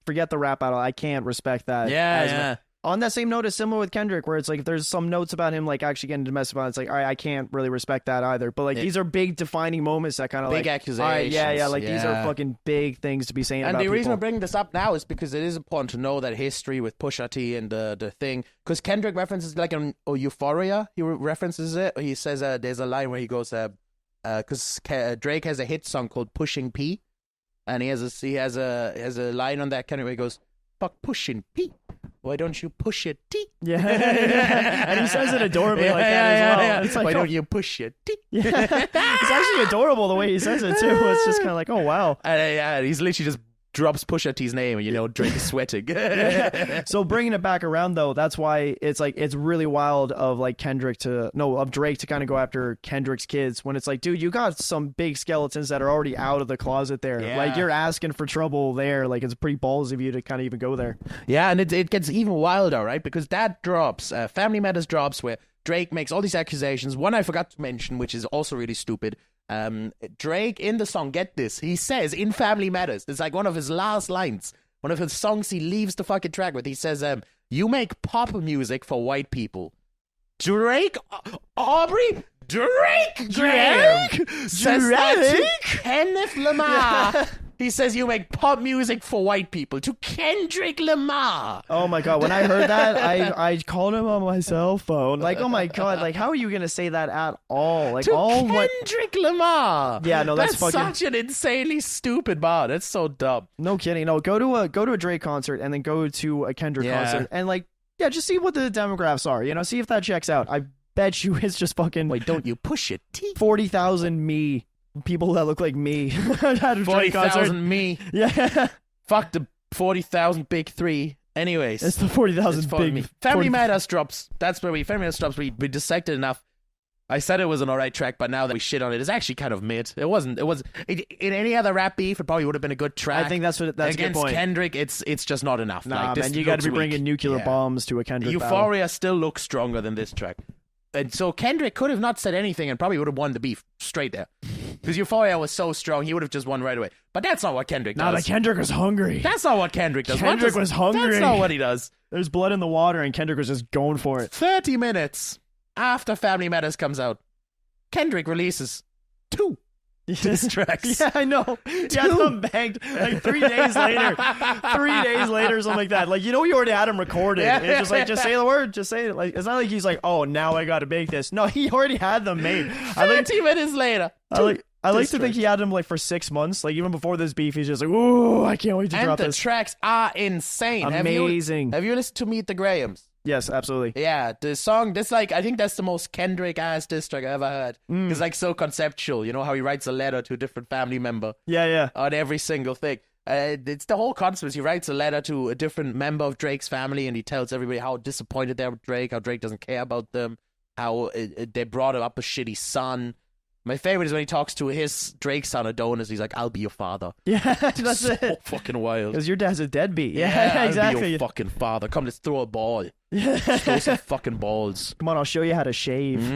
forget the rap battle. I can't respect that. Yeah. On that same note, it's similar with Kendrick, where it's like if there's some notes about him like actually getting domestic violence, it's like, all right, I can't really respect that either. But like these are big defining moments that kind of Big like accusations. all right, yeah, like these are Yeah. fucking big things to be saying And about the reason people. I'm bringing this up now is because it is important to know that history with Pusha T and the thing. Because Kendrick references like on Euphoria, he references it. He says there's a line where he goes, because Drake has a hit song called Pushing P, and he has a line on that Kendrick where he goes, "Fuck pushing P." Why don't you push it? Tee. Yeah. And he says it adorably like that as well. It's like, why don't you push it? Tee. Yeah. It's actually adorable the way he says it too. It's just kind of like, oh wow. And he's literally just drops Pusha T's name, and Drake is sweating. So bringing it back around though, that's why it's like it's really wild of like Drake to kind of go after Kendrick's kids when it's like, dude, you got some big skeletons that are already out of the closet there. Yeah. Like you're asking for trouble there. Like it's pretty ballsy of you to kind of even go there. Yeah, and it gets even wilder, right? Because that drops, Family Matters drops, where Drake makes all these accusations. One I forgot to mention, which is also really stupid. Drake in the song, get this, he says in Family Matters, it's like one of his last lines, one of his songs he leaves the fucking track with. He says, you make pop music for white people. Drake, Aubrey, Drake says that to Kenneth Lamar. Yeah. He says you make pop music for white people to Kendrick Lamar. Oh my god, when I heard that, I called him on my cell phone. Like, oh my god, like how are you gonna say that at all? Like to Kendrick Lamar. Yeah, no, that's fucking such an insanely stupid bar. That's so dumb. No kidding. No, go to a Drake concert and then go to a Kendrick concert and like just see what the demographics are. See if that checks out. I bet you it's just fucking wait, don't you push it? 40,000 me. People that look like me. 40,000 me. Yeah. Fuck the 40,000 big three. Anyways. It's the 40,000 big. Me. Family Matters drops. That's where Family Matters drops. We dissected enough. I said it was an alright track, but now that we shit on it, it's actually kind of mid. It wasn't. In any other rap beef, it probably would have been a good track. I think that's against a good point. Kendrick, it's just not enough. Nah, like, man, you got to be bringing nuclear bombs to a Kendrick Euphoria battle. Still looks stronger than this track. And so Kendrick could have not said anything and probably would have won the beef straight there. Because Euphoria was so strong, he would have just won right away. But that's not what Kendrick does. Nah, Kendrick was hungry. That's not what Kendrick does. Kendrick was hungry. That's not what he does. There's blood in the water, and Kendrick was just going for it. 30 minutes after Family Matters comes out, Kendrick releases 2 diss tracks. Yeah, I know. He had them banked like 3 days later. 3 days later, something like that. Like, you already had him recorded. Yeah. It's just like, just say the word. Just say it. Like, it's not like he's like, oh, now I got to make this. No, he already had them made. 30 minutes later. I like to think he had them like for 6 months. Like even before this beef, he's just like, ooh, I can't wait to drop this. And the tracks are insane. Amazing. Have you listened to Meet the Grahams? Yes, absolutely. Yeah, the song, I think that's the most Kendrick-ass diss track I ever heard. It's like so conceptual, how he writes a letter to a different family member. Yeah. On every single thing. It's the whole concept. He writes a letter to a different member of Drake's family and he tells everybody how disappointed they are with Drake, how Drake doesn't care about them, how they brought up a shitty son. My favorite is when he talks to his Drake son Adonis. He's like, "I'll be your father." Yeah, that's so it. Fucking wild. Because your dad's a deadbeat. Yeah, exactly. I'll be your fucking father. Come, let's throw a ball. Yeah, let's throw some fucking balls. Come on, I'll show you how to shave.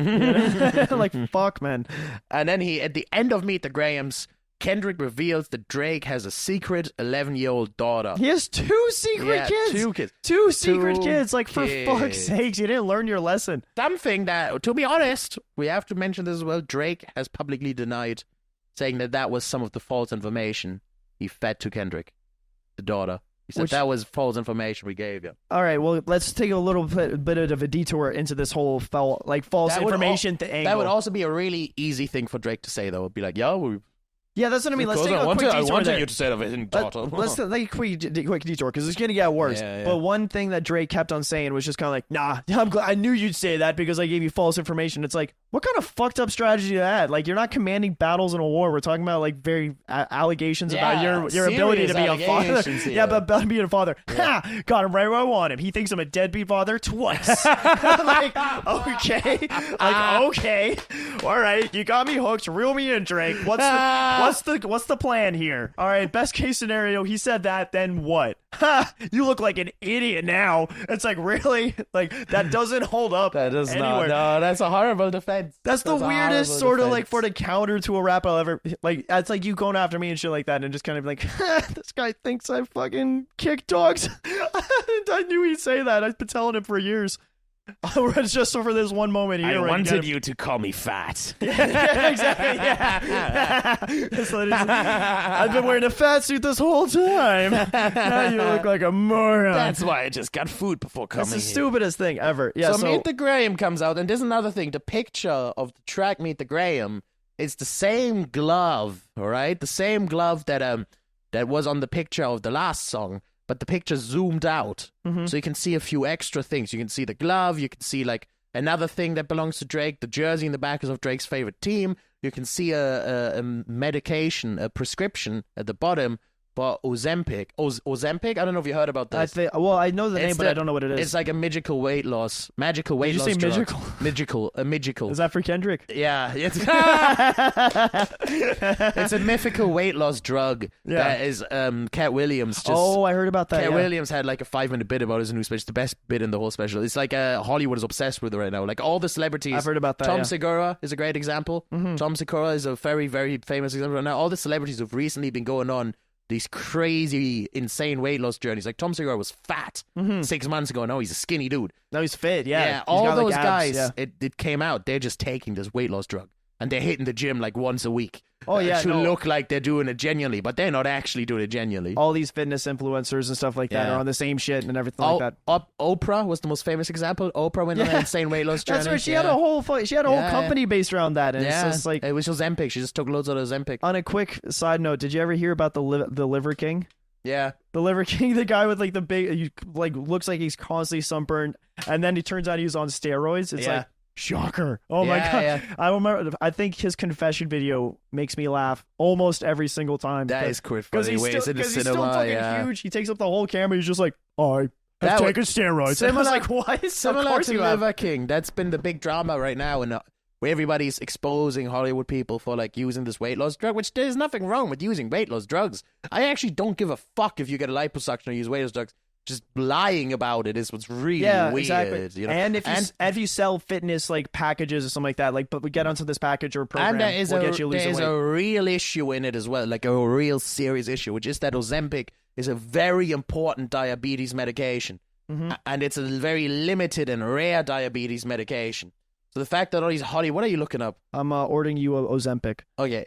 Like, fuck, man. And then at the end of Meet the Grahams, Kendrick reveals that Drake has a secret 11-year-old daughter. He has 2 secret kids. 2 kids. 2 secret kids. Like, for fuck's sakes, you didn't learn your lesson. Something that, to be honest, we have to mention this as well. Drake has publicly denied, saying that was some of the false information he fed to Kendrick, the daughter. He said that was false information we gave you. All right, well, let's take a little bit of a detour into this whole false information angle. That would also be a really easy thing for Drake to say, though. It'd be like, yeah, that's what I mean. Let's take a quick detour. I wanted you to say that, daughter. Let's take a quick detour because it's going to get worse. Yeah. But one thing that Drake kept on saying was just kind of like, nah, I'm glad I knew you'd say that because I gave you false information. It's like, what kind of fucked up strategy is that? Like, you're not commanding battles in a war. We're talking about like very allegations about your ability to be a father. Yeah, but about being a father. Yeah. Ha! Got him right where I want him. He thinks I'm a deadbeat father twice. Like, okay. Okay. All right. You got me hooked. Reel me in, Drake. What's the plan here? All right, best case scenario, he said that, then what? Ha! You look like an idiot now. It's like, really? Like, that doesn't hold up. That does anywhere. No, that's a horrible defense. That's the weirdest sort of like for the counter to a rap I'll ever like. It's like you going after me and shit like that, and just kind of like, this guy thinks I fucking kick dogs. I knew he'd say that. I've been telling him for years. It's just for this one moment here. I wanted you to call me fat. Yeah, exactly. Yeah. So I've been wearing a fat suit this whole time. Now you look like a moron. That's why I just got food before coming here. That's the stupidest thing ever. Yeah. So Meet the Graham comes out, and there's another thing. The picture of the track Meet the Graham is the same glove, all right? The same glove that was on the picture of the last song. but the picture's zoomed out, so you can see a few extra things. You can see the glove. You can see like another thing that belongs to Drake. The jersey in the back is of Drake's favorite team. You can see a medication, a prescription at the bottom. But Ozempic, Ozempic. I don't know if you heard about this. I know the name, but I don't know what it is. It's like a magical weight loss drug. Did you say magical? Magical. Is that for Kendrick? Yeah, it's a mythical weight loss drug that is Cat Williams. I heard about that. Cat Williams had like a 5-minute bit about his new special. It's the best bit in the whole special. It's like Hollywood is obsessed with it right now. Like all the celebrities. I've heard about that. Tom Segura is a great example. Tom Segura is a very, very famous example right now. All the celebrities who've recently been going on these crazy, insane weight loss journeys. Like Tom Segura was fat 6 months ago. Now he's a skinny dude. Now he's fit. Yeah, all those guys. It came out. They're just taking this weight loss drug, and they're hitting the gym like once a week. To look like they're doing it genuinely, but they're not actually doing it genuinely. All these fitness influencers and stuff like that are on the same shit and everything like that. Oprah was the most famous example. Oprah went on an insane weight loss journey. That's right. She had a whole company based around that. And it's just like it was Ozempic. She just took loads of Ozempic. On a quick side note, did you ever hear about the Liver King? Yeah, the Liver King, the guy with like the big, like looks like he's constantly sunburned, and then he turns out he's on steroids. It's like. Shocker. Oh my God. Yeah. I remember, I think his confession video makes me laugh almost every single time. That is quite funny. Because he's still fucking huge. He takes up the whole camera. He's just like, I have taken steroids. I was like, what? Similar to Liver King. That's been the big drama right now, and where everybody's exposing Hollywood people for like using this weight loss drug, which there's nothing wrong with using weight loss drugs. I actually don't give a fuck if you get a liposuction or use weight loss drugs. Just lying about it is what's really weird. Exactly. You know? And if you sell fitness like packages or something like that, like, but we get onto this package or program, and we'll get you losing weight. There's a real issue in it as well, like a real serious issue, which is that Ozempic is a very important diabetes medication, and it's a very limited and rare diabetes medication. So the fact that all these what are you looking up? I'm ordering you a Ozempic. Okay.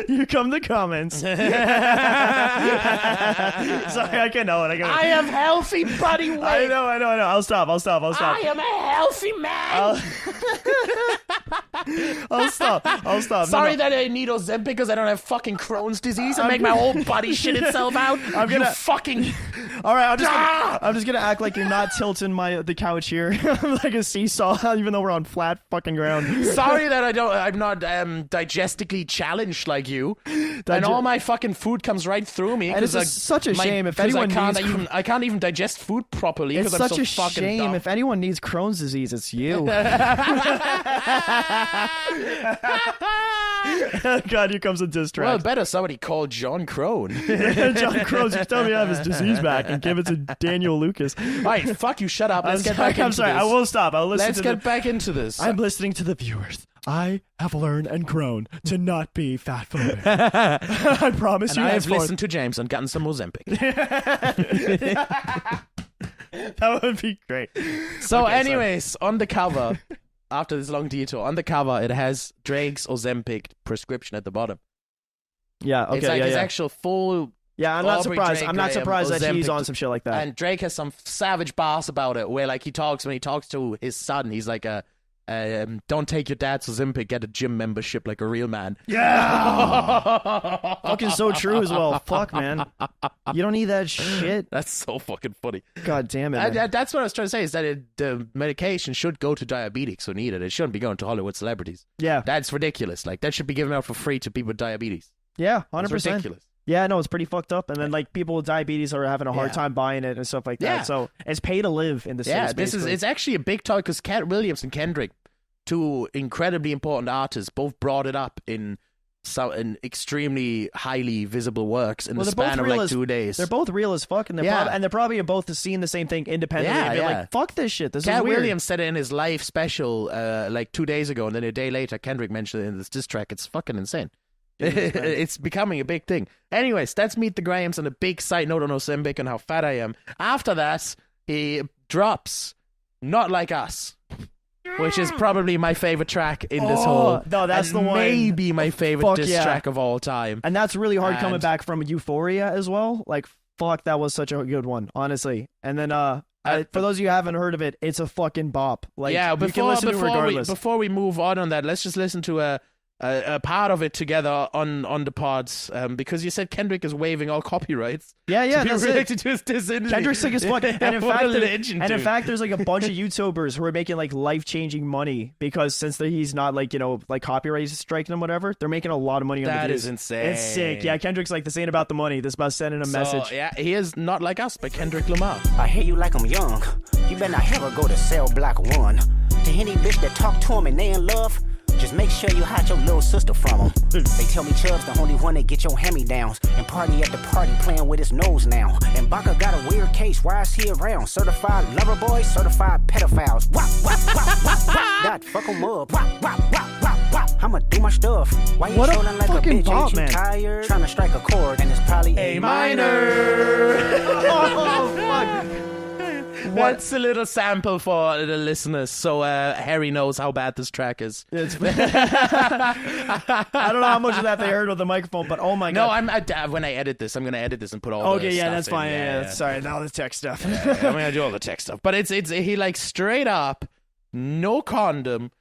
You come to comments. Sorry, I can't know it. I am healthy, buddy. Wait. I know. I'll stop. I am a healthy man. I'll stop. Sorry that I need Ozempic because I don't have fucking Crohn's disease and make my whole body shit itself out. All right, I'm just gonna act like you're not tilting the couch here like a seesaw, even though we're on flat fucking ground. Sorry that I'm not digestically challenged like you, and all my fucking food comes right through me. And it's such a shame if anyone I can't even digest food properly because I'm so fucking dumb. It's such a shame if anyone needs Crohn's disease, it's you. God, here comes a diss track. Well, better somebody call John Crone. John Crone's just telling me to have his disease back and give it to Daniel Lucas. All right, fuck you, shut up. Let's get back into this. I will stop. Let's get back into this. I'm listening to the viewers. I have learned and grown to not be fat phobic. I promise and you. I have listened to James and gotten some Ozempic. That would be great. So anyways, on the cover, after this long detour, on the cover, it has Drake's Ozempic prescription at the bottom. Yeah, okay. It's like his actual full... Yeah, I'm not surprised. I'm not surprised that he's on some shit like that. And Drake has some savage boss about it, where like when he talks to his son, he's like don't take your dad's Ozempic, get a gym membership like a real man. Yeah! Fucking so true as well. Fuck, man. You don't need that shit. That's so fucking funny. God damn it. That's what I was trying to say, is that the medication should go to diabetics who need it. It shouldn't be going to Hollywood celebrities. Yeah. That's ridiculous. Like, that should be given out for free to people with diabetes. Yeah, 100%. It's ridiculous. Yeah, no, it's pretty fucked up. And then, like, people with diabetes are having a hard time buying it and stuff like that. Yeah. So it's pay to live in the city. Yeah, it's actually a big talk because Cat Williams and Kendrick, two incredibly important artists, both brought it up in extremely highly visible works in the span of like 2 days. They're both real as fuck, and they're probably both seeing the same thing independently. Yeah, and be like, fuck this shit. This is weird. Cat Williams said it in his live special like 2 days ago, and then a day later, Kendrick mentioned it in this diss track. It's fucking insane. It's becoming a big thing. Anyways, that's Meet the Grahams on a big side note on Ozempic and how fat I am. After that, he drops Not Like Us, which is probably my favorite track in this whole. No, that's the one. Maybe my favorite diss track of all time. And that's really hard coming back from Euphoria as well. Like, fuck, that was such a good one, honestly. And then, for those of you who haven't heard of it, it's a fucking bop. Like, you can listen to it regardless. Before we move on that, let's just listen to a part of it together on the pods because you said Kendrick is waiving all copyrights. Yeah, to be that's related it. to his diss. Kendrick's sick as fuck. And in What fact, a legend, in dude. fact, there's like a bunch of YouTubers who are making like life-changing money because since he's not like, like copyright striking them, whatever, they're making a lot of money on the That views. is insane. It's sick. Yeah, Kendrick's like, this ain't about the money. This is about sending a message. Yeah, he is Not Like Us by Kendrick Lamar. I hear you like I'm young. You better not ever go to cell block 1. To any bitch that talk to him and they in love, just make sure you hide your little sister from him. They tell me Chubb's the only one that get your hand-me-downs and party at the party playing with his nose now. And Baca got a weird case. Why is he around? Certified lover boys, certified pedophiles. Wop, wop, wop, wop, wop. God, fuck him up. Wop, wop, wop, wop, wop. I'ma do my stuff. Why you What a trolling like a fucking bitch? bop, Ain't you man. tired? Trying to strike a chord and it's probably A minor. Oh, fuck. What's a little sample for the listeners so Harry knows how bad this track is? I don't know how much of that they heard with the microphone, but oh my No, god. when I edit this, I'm going to edit this and put all the Okay, yeah, stuff that's in. fine. Yeah. Sorry, now the tech stuff. I'm going to do all the tech stuff. But it's he like straight up, no condom,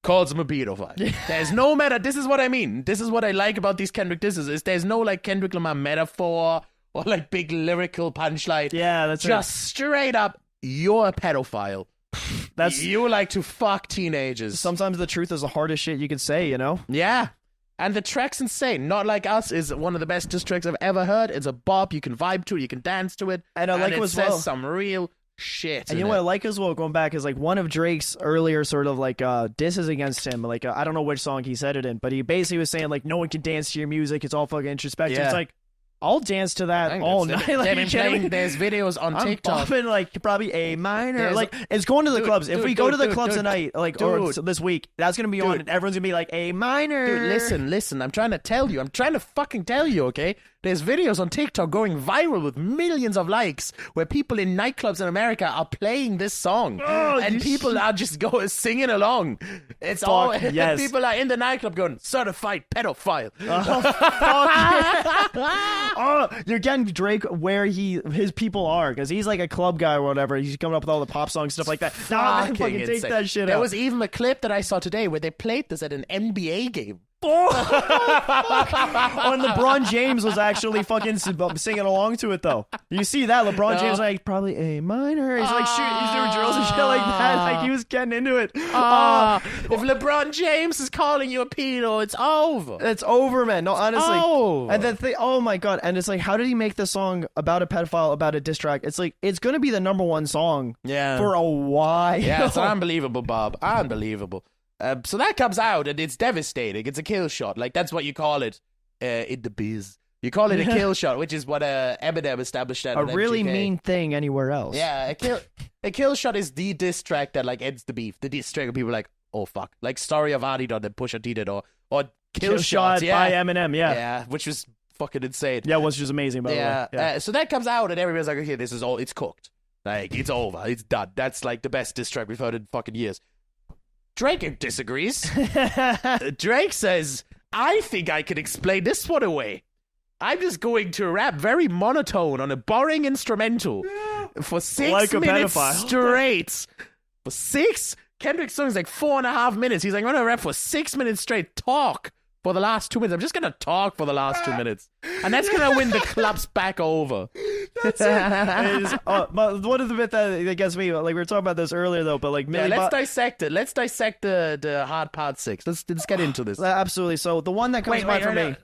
calls him a pedophile. There's no meta. This is what I mean. This is what I like about these Kendrick disses is there's no like Kendrick Lamar metaphor or like big lyrical punchline. Yeah, that's Just straight up, you're a pedophile. That's You like to fuck teenagers. sometimes the truth is the hardest shit you can say, you know? Yeah. And the track's insane. Not Like Us is one of the best diss tracks I've ever heard. It's a bop. You can vibe to it. You can dance to it. And I like it as says well. some real shit. And you know what I like as well, going back, is like one of Drake's earlier sort of like disses against him. Like, I don't know which song he said it in, but he basically was saying like, no one can dance to your music. It's all fucking introspective. Yeah. It's like, I'll dance to that all night. Like, They've you been kidding playing, me? there's videos on I'm TikTok. bumping like probably A minor. There's- Like it's going to the Dude, clubs. If dude, we go to the dude, clubs dude, tonight, like or dude. this week, that's gonna be on, Dude. and everyone's gonna be like A minor. Dude, listen. I'm trying to tell you. I'm trying to fucking tell you, okay? There's videos on TikTok going viral with millions of likes where people in nightclubs in America are playing this song. And people are just singing along. It's all yes. people are in the nightclub going, certified pedophile. Oh, you're getting Drake where his people are, because he's like a club guy or whatever. He's coming up with all the pop songs, stuff like that. Nah, man, fucking take insane. that shit There out. was even a clip that I saw today where they played this at an NBA game. Oh, and LeBron James was actually fucking singing along to it, though. You see that? LeBron James like probably A minor. He's like shooting, he's doing drills and shit like that. Like he was getting into it. If LeBron James is calling you a pedo, it's over. It's over, man. No, honestly. over. And then oh my god. And it's like, how did he make this song about a pedophile, about a diss track? It's like, it's gonna be the #1 song Yeah. for a while. Yeah, it's unbelievable, Bob. Unbelievable. So that comes out, and it's devastating. It's a kill shot. Like, that's what you call it in the biz. You call it a kill shot, which is what Eminem established at a really MGK. mean thing anywhere else. Yeah, a kill shot is the diss track that, like, ends the beef. The diss track where people are like, oh, fuck. Like, Story of Adi done that Pusha T did, or kill shot shots. Yeah. by Eminem. Yeah. Yeah, which was fucking insane. Yeah, which was amazing, by the way. Yeah. So that comes out, and everybody's like, okay, this is all, it's cooked. Like, it's over. It's done. That's, like, the best diss track we've heard in fucking years. Drake disagrees. Drake says, I think I can explain this one away. I'm just going to rap very monotone on a boring instrumental for 6 Like a minutes pedophile. straight. For 6? Kendrick's song is like 4.5 minutes. He's like, I'm going to rap for 6 minutes straight. Talk for the last 2 minutes. I'm just going to talk for the last 2 minutes. And that's going to win the clubs back over. It is, one of the bit that gets me, like we were talking about this earlier though, but like Yeah, let's dissect it. Let's dissect the hard part 6. Let's get into this. absolutely. So the one that comes to mind for me.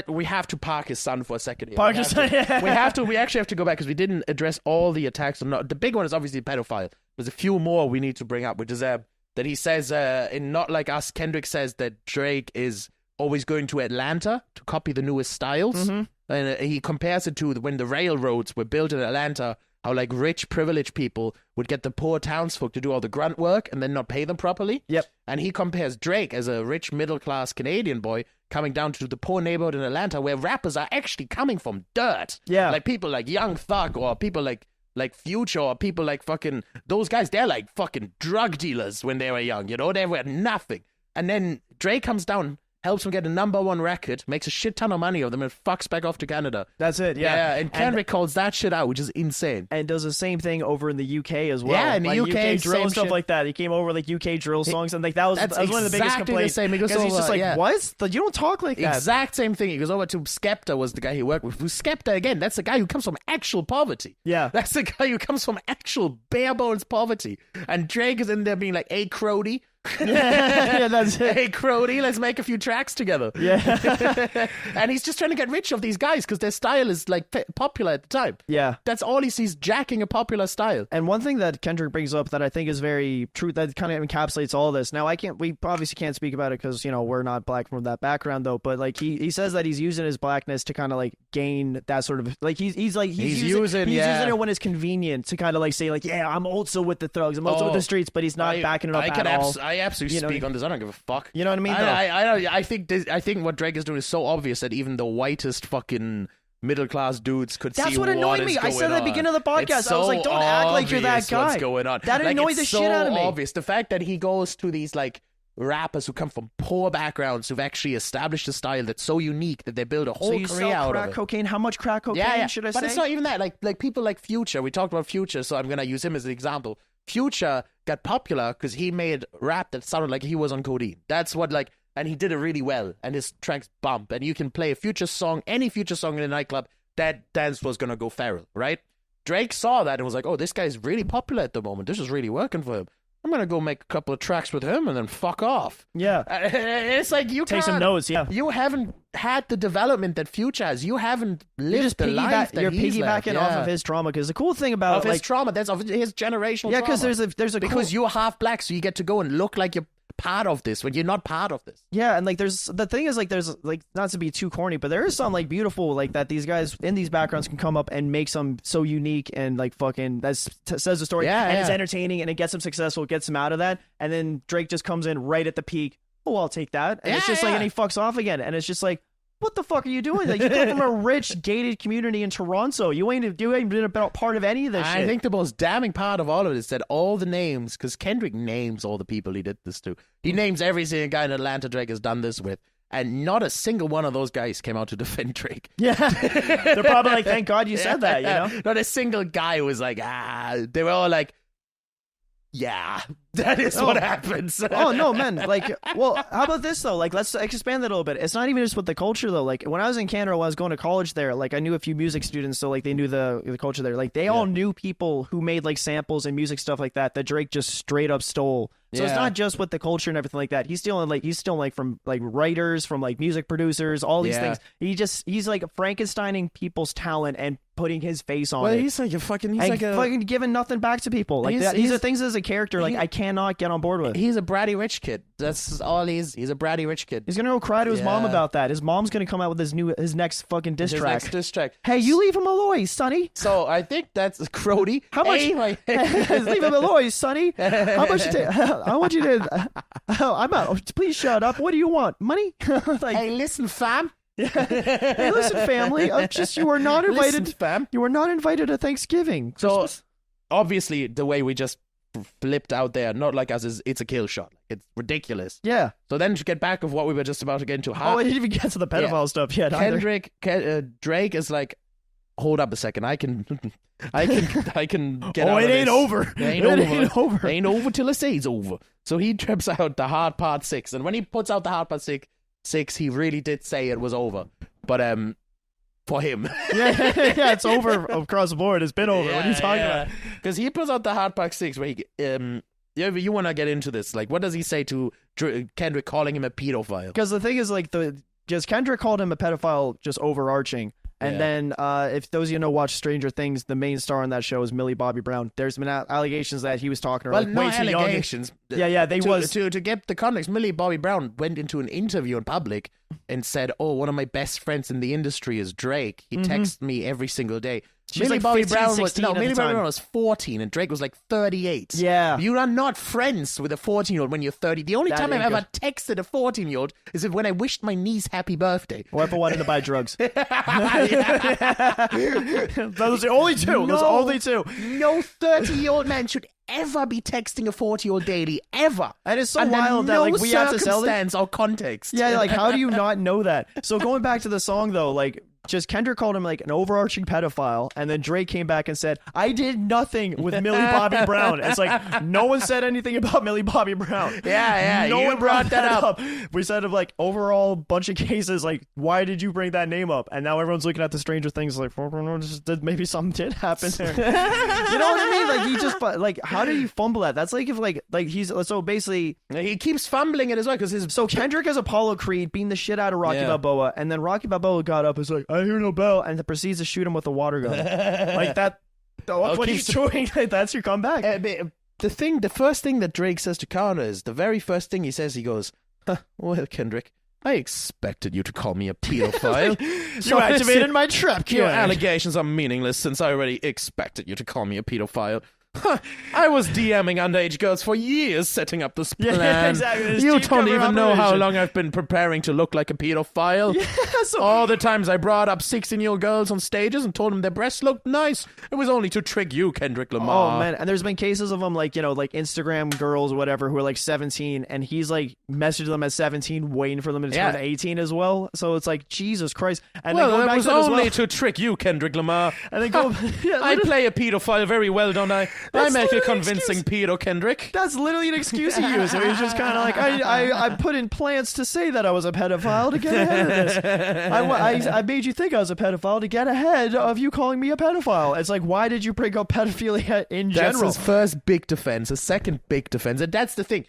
We have to park his son for a second here. Park his son, yeah. We actually have to go back because we didn't address all the attacks. The big one is obviously pedophile. There's a few more we need to bring up, which is that he says in Not Like Us, Kendrick says that Drake is always going to Atlanta to copy the newest styles. Mm-hmm. And he compares it to when the railroads were built in Atlanta, how like rich, privileged people would get the poor townsfolk to do all the grunt work and then not pay them properly. Yep. And he compares Drake as a rich, middle-class Canadian boy coming down to the poor neighborhood in Atlanta where rappers are actually coming from dirt. Yeah. Like people like Young Thug or people like Future or people like fucking... Those guys, they're like fucking drug dealers when they were young, you know? They were nothing. And then Drake comes down helps him get a #1 record, makes a shit ton of money of them, and fucks back off to Canada. That's it. Yeah. And Kendrick calls that shit out, which is insane. And does the same thing over in the UK as well. Yeah, in the like UK, drill and stuff shit. like that. He came over like UK drill songs, and like that was one of the biggest exactly complaints. the same. He goes Because he's over, just like, yeah. what? Like, you don't talk like that. Exact same thing. He goes over to Skepta, was the guy he worked with. Who's Skepta again? That's the guy who comes from actual poverty. Yeah. That's the guy who comes from actual bare bones poverty. And Drake is in there being like, hey, Crody. Yeah, that's it. Hey, Crody, let's make a few tracks together. Yeah. And he's just trying to get rich of these guys because their style is like popular at the time. Yeah. That's all he sees, jacking a popular style. And one thing that Kendrick brings up that I think is very true, that kind of encapsulates all this. Now, we obviously can't speak about it because, we're not black from that background, though. But like he says that he's using his blackness to kind of like gain that sort of like he's using it when it's convenient to kind of like say like, yeah, I'm also with the thugs, I'm also with the streets, but he's not backing it up at all. I absolutely speak on this. I don't give a fuck. You know what I mean? I think what Drake is doing is so obvious that even the whitest fucking middle class dudes could see That's what annoyed me. I said at the beginning of the podcast, I was like, don't act like you're that guy. What's going on? That annoyed the shit out of me. Obvious. The fact that he goes to these like rappers who come from poor backgrounds who've actually established a style that's so unique that they build a whole career out of it. Crack cocaine? How much crack cocaine should I say? But it's not even that. Like people like Future. We talked about Future, so I'm gonna use him as an example. Future got popular because he made rap that sounded like he was on codeine. That's what and he did it really well. And his tracks bump. And you can play a Future song, any Future song in a nightclub, that dance was gonna go feral, right? Drake saw that and was like, oh, this guy's really popular at the moment. This is really working for him. I'm gonna go make a couple of tracks with him and then fuck off. Yeah, it's like you take some notes. Yeah, you haven't had the development that Future has. You haven't lived the life that you're he's piggybacking lived. off of his trauma. Because the cool thing about his trauma, that's of his generational. Yeah, because there's a because you're half black, so you get to go and look like you're part of this when you're not part of this. Yeah, and like there's not to be too corny, but there is some like beautiful like that these guys in these backgrounds can come up and make some so unique and like fucking says the story and it's entertaining and it gets them successful, it gets them out of that, and then Drake just comes in right at the peak. Oh, I'll take that, and it's just like, and he fucks off again, and it's just like, what the fuck are you doing? Like, you come from a rich, gated community in Toronto. You ain't been a part of any of this shit. I think the most damning part of all of it is that all the names, because Kendrick names all the people he did this to. He names every single guy in Atlanta Drake has done this with. And not a single one of those guys came out to defend Drake. Yeah. They're probably like, thank God you said that, you know? Not a single guy was like, They were all like, yeah, that is what happens. Oh, no, man. Like, well, how about this, though? Like, let's expand that a little bit. It's not even just with the culture, though. Like, when I was in Canada, when I was going to college there, like, I knew a few music students, so, like, they knew the culture there. Like, they all knew people who made, like, samples and music stuff like that Drake just straight up stole. So it's not just with the culture and everything like that. He's stealing from like writers, from like music producers, all these things. He's like Frankensteining people's talent and putting his face on it. He's like a fucking, fucking giving nothing back to people. Like these are things as a character like I cannot get on board with. He's a bratty rich kid. That's all he is. He's a bratty rich kid. He's gonna go cry to his mom about that. His mom's gonna come out with his next fucking diss track. Hey, you leave him alone, Sonny. So I think that's Crody. How much? Leave him alone, Sonny. How much? I want you to. I'm out. Please shut up. What do you want? Money? Like, hey, listen, fam. Hey, listen, family. You were not invited. Listen, fam. You were not invited to Thanksgiving. So obviously, the way we just flipped out there, not like us, is it's a kill shot. It's ridiculous. Yeah. So then to get back of what we were just about to get into. I didn't even get to the pedophile stuff yet. Drake is like, hold up a second. I can get out it of ain't this. over. It ain't over. It ain't over till it says over. So he trips out the hard part 6. And when he puts out the hard part 6, he really did say it was over. But for him. yeah, it's over across the board. It's been over. What are you talking about? Because he puts out the hard part 6 where he you want to get into this. Like, what does he say to Kendrick calling him a pedophile? Because the thing is, like, just Kendrick called him a pedophile, just overarching. And then, if those of you know watch Stranger Things, the main star on that show is Millie Bobby Brown. There's been allegations that he was talking to her way too young. Allegations. To get the context, Millie Bobby Brown went into an interview in public and said, "Oh, one of my best friends in the industry is Drake. He texts me every single day." Millie Bobby Brown was 14 and Drake was like 38. Yeah. You are not friends with a 14-year-old when you're 30. The only time I've ever texted a 14-year-old is when I wished my niece happy birthday. Or if I wanted to buy drugs. Those are the only two. Those are only two. No 30-year-old man should ever be texting a 40-year-old daily, ever. And it's so Under wild that no like we have to sell this. circumstance or context. Yeah, like how do you not know that? So going back to the song though, like just Kendrick called him like an overarching pedophile, and then Drake came back and said, "I did nothing with Millie Bobby Brown." It's like no one said anything about Millie Bobby Brown. Yeah, no you one brought that up. We said of like overall bunch of cases, like why did you bring that name up? And now everyone's looking at the Stranger Things like maybe something did happen there. You know what I mean? Like he just like how did you fumble that? That's like if like he's so basically he keeps fumbling it as well because his so Kendrick has Apollo Creed beating the shit out of Rocky Balboa, and then Rocky Balboa got up and was like, "I hear no bell," and then proceeds to shoot him with a water gun. Like that. What he's doing. That's your comeback. The first thing that Drake says to counter is the very first thing he says. He goes, "Well, Kendrick, I expected you to call me a pedophile. You activated my trap. Your allegations are meaningless since I already expected you to call me a pedophile. I was DMing underage girls for years setting up this plan. Yeah, exactly. You don't even know how long I've been preparing to look like a pedophile. Yeah, so all the times I brought up 16-year-old girls on stages and told them their breasts looked nice. It was only to trick you, Kendrick Lamar." Oh, man. And there's been cases of them, like, you know, like Instagram girls or whatever who are like 17, and he's like messaged them at 17, waiting for them to turn 18 as well. So it's like, Jesus Christ. And well, then it back was to only to trick you, Kendrick Lamar. And then go, I play a pedophile very well, don't I? I make a convincing pedo, Kendrick. That's literally an excuse he used. So he's just kind of like, I put in plans to say that I was a pedophile to get ahead of this. I made you think I was a pedophile to get ahead of you calling me a pedophile. It's like, why did you bring up pedophilia in general? That's his first big defense. His second big defense. And that's the thing.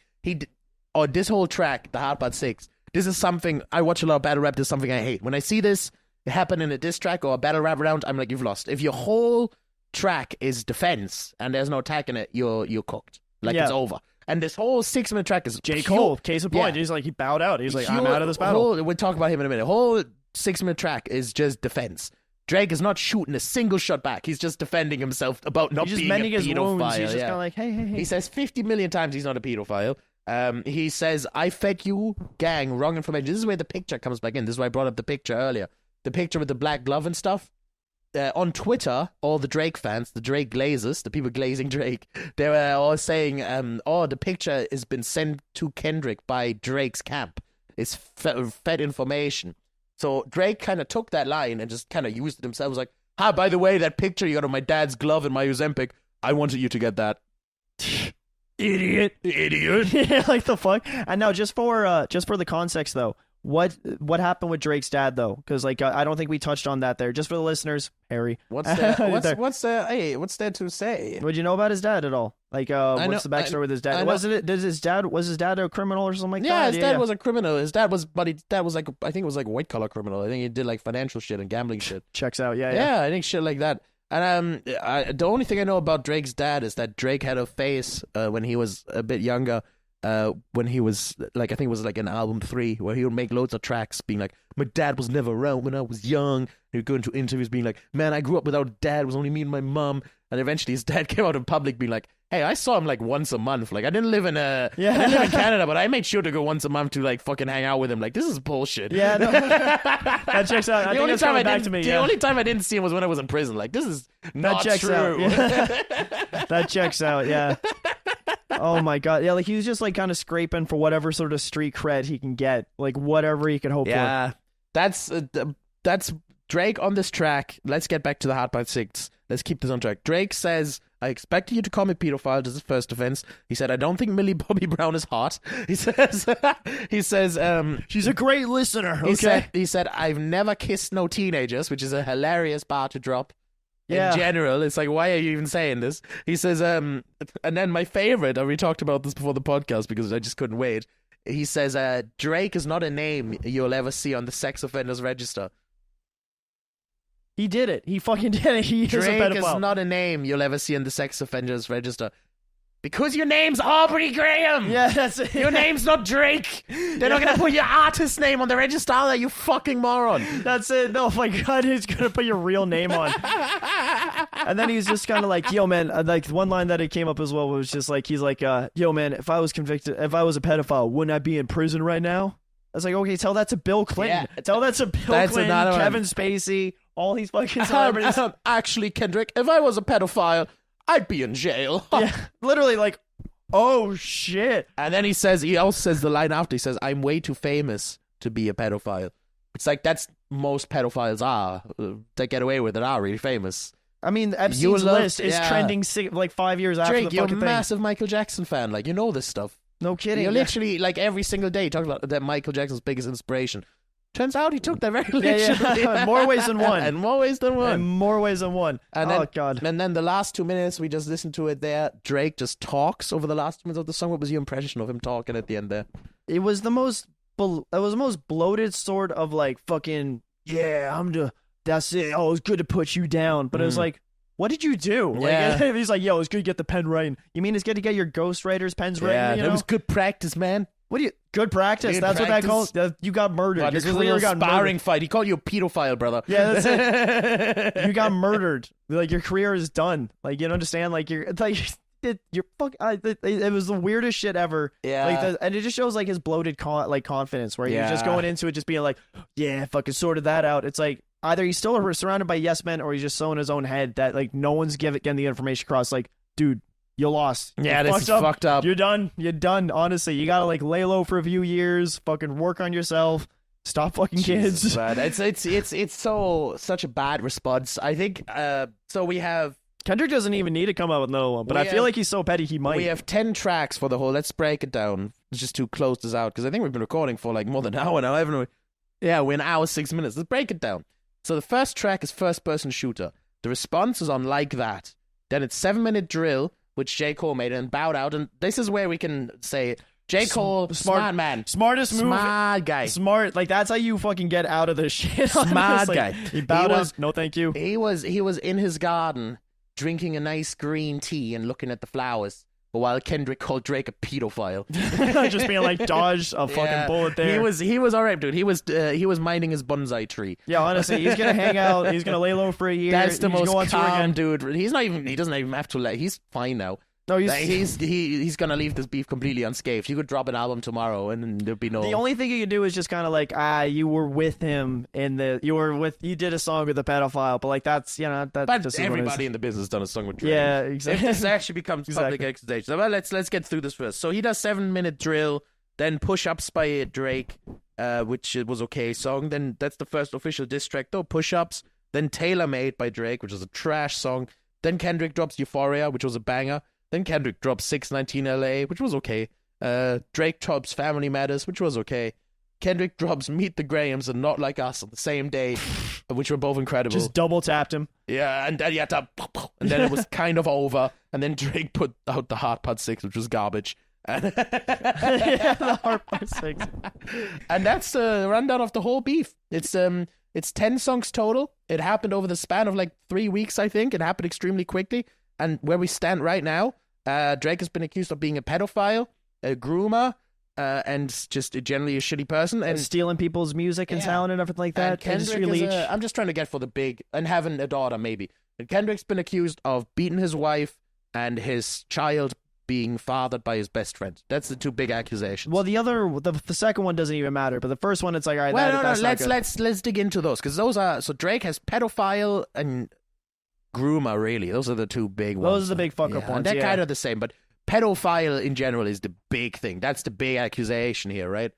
This whole track, the Hard Part 6, this is something, I watch a lot of battle rap, this is something I hate. When I see this happen in a diss track or a battle rap round, I'm like, you've lost. If your whole track is defense and there's no attack in it, you're cooked. Like it's over. And this whole 6-minute track is J. Cole, case in point. He's like, he bowed out. He's like, I'm out of this battle. We'll talk about him in a minute. The whole 6-minute track is just defense. Drake is not shooting a single shot back. He's just defending himself about not being a pedophile. He's just kind of like, hey. He says 50 million times he's not a pedophile. He says, "I fed you, gang, wrong information." This is where the picture comes back in. This is why I brought up the picture earlier. The picture with the black glove and stuff. On Twitter, all the Drake fans, the Drake glazers, the people glazing Drake, they were all saying, the picture has been sent to Kendrick by Drake's camp. It's fed information. So Drake kind of took that line and just kind of used it himself. He was like, by the way, that picture you got of my dad's glove and my Ozempic, I wanted you to get that. Idiot. Yeah, like the fuck. And now just for the context though, what happened with Drake's dad though? Because like I don't think we touched on that there. Just for the listeners, Harry. What's there to say? Would you know about his dad at all? Like what's the backstory with his dad? Was his dad a criminal or something like that? Yeah, his dad was a criminal. His dad was like, I think it was like white collar criminal. I think he did like financial shit and gambling shit. Checks out. Yeah, I think shit like that. And the only thing I know about Drake's dad is that Drake had a phase when he was a bit younger, when he was like, I think it was like in album 3, where he would make loads of tracks being like, my dad was never around when I was young. He would go into interviews being like, man, I grew up without a dad. It was only me and my mom. And eventually his dad came out in public being like, hey, I saw him like once a month. Like I didn't live in Canada, but I made sure to go once a month to like fucking hang out with him. Like this is bullshit. Yeah, no. That checks out. The only time I didn't see him was when I was in prison. Like this is not true. Out. Yeah. That checks out. Yeah. Oh my god. Yeah, like he was just like kind of scraping for whatever sort of street cred he can get, like whatever he can hope for. Yeah, that's Drake on this track. Let's get back to the Hard Part 6. Let's keep this on track. Drake says, I expected you to call me pedophile. This is first offense. He said, I don't think Millie Bobby Brown is hot. He says, she's a great listener. He said, I've never kissed no teenagers, which is a hilarious bar to drop. Yeah. In general, it's like, why are you even saying this? He says, and then my favorite, we talked about this before the podcast because I just couldn't wait. He says, Drake is not a name you'll ever see on the sex offenders register. He did it. He fucking did it. He Drake is a pedophile. Is not a name you'll ever see on the sex offenders register. Because your name's Aubrey Graham. Yeah, that's it. Your name's not Drake. They're not going to put your artist name on the register, are you fucking moron? That's it. No, my God, he's going to put your real name on. And then he's just kind of like, yo, man, like one line that it came up as well was just like, he's like, yo, man, if I was a pedophile, wouldn't I be in prison right now? I was like, okay, tell that to Bill Clinton. Yeah. Tell that to Bill Clinton, Kevin Spacey, all these fucking celebrities. Actually, Kendrick, if I was a pedophile, I'd be in jail. Yeah, literally like, oh shit. And then he also says the line after, he says, I'm way too famous to be a pedophile. It's like, that's most pedophiles are. They get away with it, are really famous. I mean, Epstein's list is trending 5 years after Drake, the you're a fucking thing. massive Michael Jackson fan. Like, you know this stuff. No kidding. You're literally, like, every single day talking about that Michael Jackson's biggest inspiration. Turns out he took that very literally. Yeah. More ways than one. And more ways than one. And more ways than one. And oh, then, God. And then the last 2 minutes, we just listened to it there. Drake just talks over the last 2 minutes of the song. What was your impression of him talking at the end there? It was the most bloated sort of like fucking, yeah, that's it. Oh, it's good to put you down. But it was like, what did you do? Yeah. Like, he's like, yo, it's good to get the pen writing. You mean it's good to get your ghostwriter's pens written? Yeah, You know? it was good practice, man. What do you? Good practice. Good That's practice. what that calls. You got murdered. God, Your this was a career little got sparring murdered. fight. He called you a pedophile, brother. Yeah, that's it. You got murdered. Like your career is done. Like you don't understand. Like you're it was the weirdest shit ever. Yeah. Like and it just shows like his bloated confidence where you're just Yeah. going into it just being like, yeah, fucking sorted that out. It's like either he's still surrounded by yes men or he's just so in his own head that like no one's getting the information across. Like, dude, you lost. Yeah, You this is fucked fucked up. You're done. You're done. Honestly, you gotta like lay low for a few years. Fucking work on yourself. Stop fucking Jesus, kids. man. It's such a bad response. I think so we have Kendrick doesn't even need to come out with another one, but I feel like he's so petty he might. we have 10 tracks for the whole. Let's break it down just to close this out because I think we've been recording for like more than an hour now, haven't we? Yeah, we're an hour 6 minutes. Let's break it down. So the first track is First Person Shooter. The response is on Like That. Then it's 7-Minute Drill, which J. Cole made and bowed out. And this is where we can say J. Cole, smart man. Smartest move. Smart guy. Smart. Like, that's how you fucking get out of this shit. Smart honestly. guy. He bowed out. No, thank you. He was in his garden drinking a nice green tea and looking at the flowers. But while Kendrick called Drake a pedophile. Just being like, dodge a fucking bullet there. He was alright, dude. He was minding his bonsai tree. Yeah, honestly, he's gonna hang out. He's gonna lay low for a year. That's the he's most go on tour calm again. dude. He doesn't even have to he's fine now. No, He's gonna leave this beef completely unscathed. You could drop an album tomorrow and there'd be no. The only thing you could do is just kind of like, you were with him you did a song with a pedophile, but like that's that. But just everybody in the business done a song with Drake. Yeah, exactly. If this actually becomes public accusation, so, well, let's get through this first. So he does 7-Minute Drill, then Push Ups by Drake, which was okay song. Then that's the first official diss track though. Push Ups. Then Tailor Made by Drake, which was a trash song. Then Kendrick drops Euphoria, which was a banger. Then Kendrick drops 619 LA, which was okay. Drake drops Family Matters, which was okay. Kendrick drops Meet the Grahams and Not Like Us on the same day, which were both incredible. Just double tapped him. Yeah, and then it was kind of over. And then Drake put out the Hard Part 6, which was garbage. Yeah, the Hard Part 6. And that's the rundown of the whole beef. It's 10 songs total. It happened over the span of like 3 weeks, I think. It happened extremely quickly. And where we stand right now, Drake has been accused of being a pedophile, a groomer, and just generally a shitty person. And stealing people's music and sound and everything like that. and Kendrick is I'm just trying to get for the big, and having a daughter maybe. And Kendrick's been accused of beating his wife and his child being fathered by his best friend. That's the two big accusations. Well, the second one doesn't even matter, but the first one, it's like, all right, well, that's not good. let's dig into those because those are so Drake has pedophile and groomer, really. Those are the two big ones. Those are the big fuck-up ones, And they're yeah. kind of the same, but pedophile in general is the big thing. That's the big accusation here, right?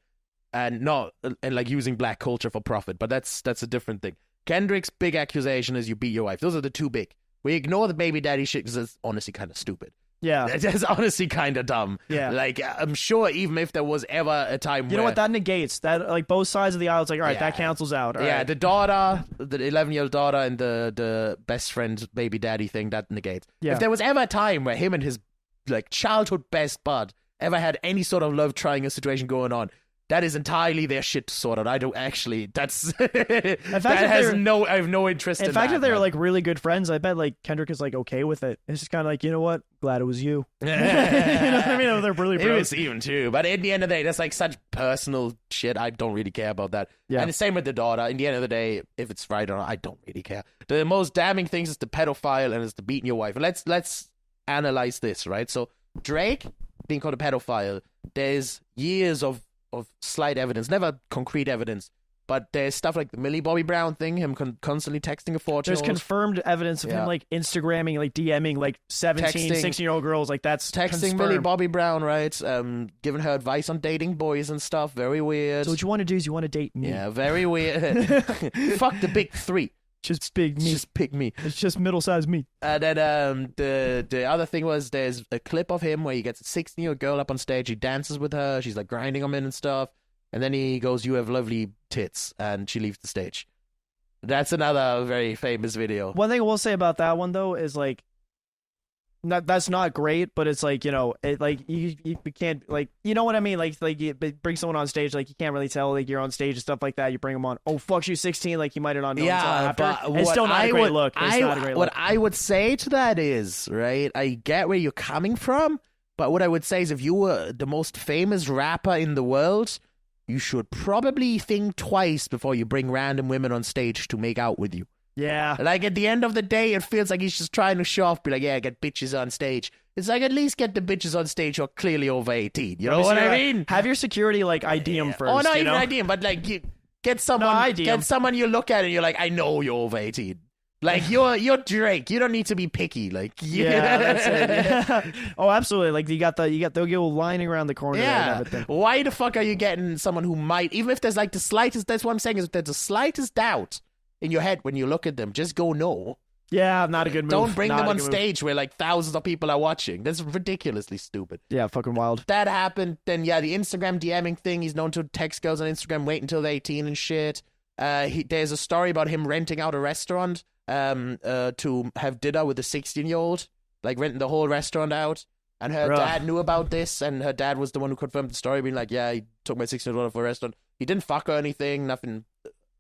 And not and like using black culture for profit, but that's a different thing. Kendrick's big accusation is you beat your wife. Those are the two big. We ignore the baby daddy shit because it's honestly kind of stupid. Yeah. It's honestly kind of dumb. Yeah. Like, I'm sure even if there was ever a time You know what? That negates that. Like both sides of the aisle. It's like, all right, Yeah. that cancels out. All yeah, right. the daughter, the 11-year-old daughter, and the best friend baby daddy thing, that negates. Yeah. If there was ever a time where him and his like childhood best bud ever had any sort of love triangle situation going on, that is entirely their shit to sort out. I don't actually. That's I have no interest in that. In fact, if they were man. like really good friends, I bet like Kendrick is like okay with it. It's just kind of like, you know what? Glad it was you. You know what I mean? They're really It bros. was even too, but in the end of the day, that's like such personal shit. I don't really care about that. Yeah. And the same with the daughter. In the end of the day, if it's right or not, I don't really care. The most damning things is the pedophile and it's the beating your wife. And let's analyze this, right? So Drake being called a pedophile, there's years of slight evidence, never concrete evidence, But there's stuff like the Millie Bobby Brown thing, him constantly texting a 14-year-old. There's confirmed evidence of him like Instagramming, like DMing like 17, 16-year-old girls. Like that's texting confirmed. Millie Bobby Brown, right? Giving her advice on dating boys and stuff. Very weird. So what you want to do is you want to date me. Yeah, very weird. Fuck the big three. Just big me. Just pick me. It's just middle-sized me. And then the other thing was there's a clip of him where he gets a 16-year-old girl up on stage. He dances with her. She's like grinding him in and stuff. And then he goes, "You have lovely tits," and she leaves the stage. That's another very famous video. One thing I will say about that one though is like, that's not great, but it's like, you know, it like you can't, like, you know what I mean, like you bring someone on stage, like you can't really tell like you're on stage and stuff like that. You bring them on, oh fuck, she's 16, like you might have not known until after. But it's still not a great look. It's not a great look. What I would say to that is, right, I get where you're coming from, but what I would say is if you were the most famous rapper in the world, you should probably think twice before you bring random women on stage to make out with you. Yeah. Like, at the end of the day, it feels like he's just trying to show off, be like, yeah, get bitches on stage. It's like, at least get the bitches on stage who are clearly over 18. You know what I mean? Have your security, like, ID him first. Oh, not even know? ID him, but, like, get someone you look at and you're like, I know you're over 18. Like, you're Drake. You don't need to be picky. Like, yeah, that's it. Yeah. Oh, absolutely. Like, you got the girl lining around the corner. Yeah. And everything. Why the fuck are you getting someone who might, even if there's like the slightest, that's what I'm saying, is if there's the slightest doubt in your head when you look at them, just go no. Yeah, not a good move. Don't bring not them on stage where like thousands of people are watching. That's ridiculously stupid. Yeah, fucking wild. That happened. Then yeah, the Instagram DMing thing. He's known to text girls on Instagram, wait until they're 18 and shit. There's a story about him renting out a restaurant to have dinner with a 16-year-old, like renting the whole restaurant out. And her dad knew about this, and her dad was the one who confirmed the story, being like, yeah, he took my 16-year-old for a restaurant. He didn't fuck her or anything, nothing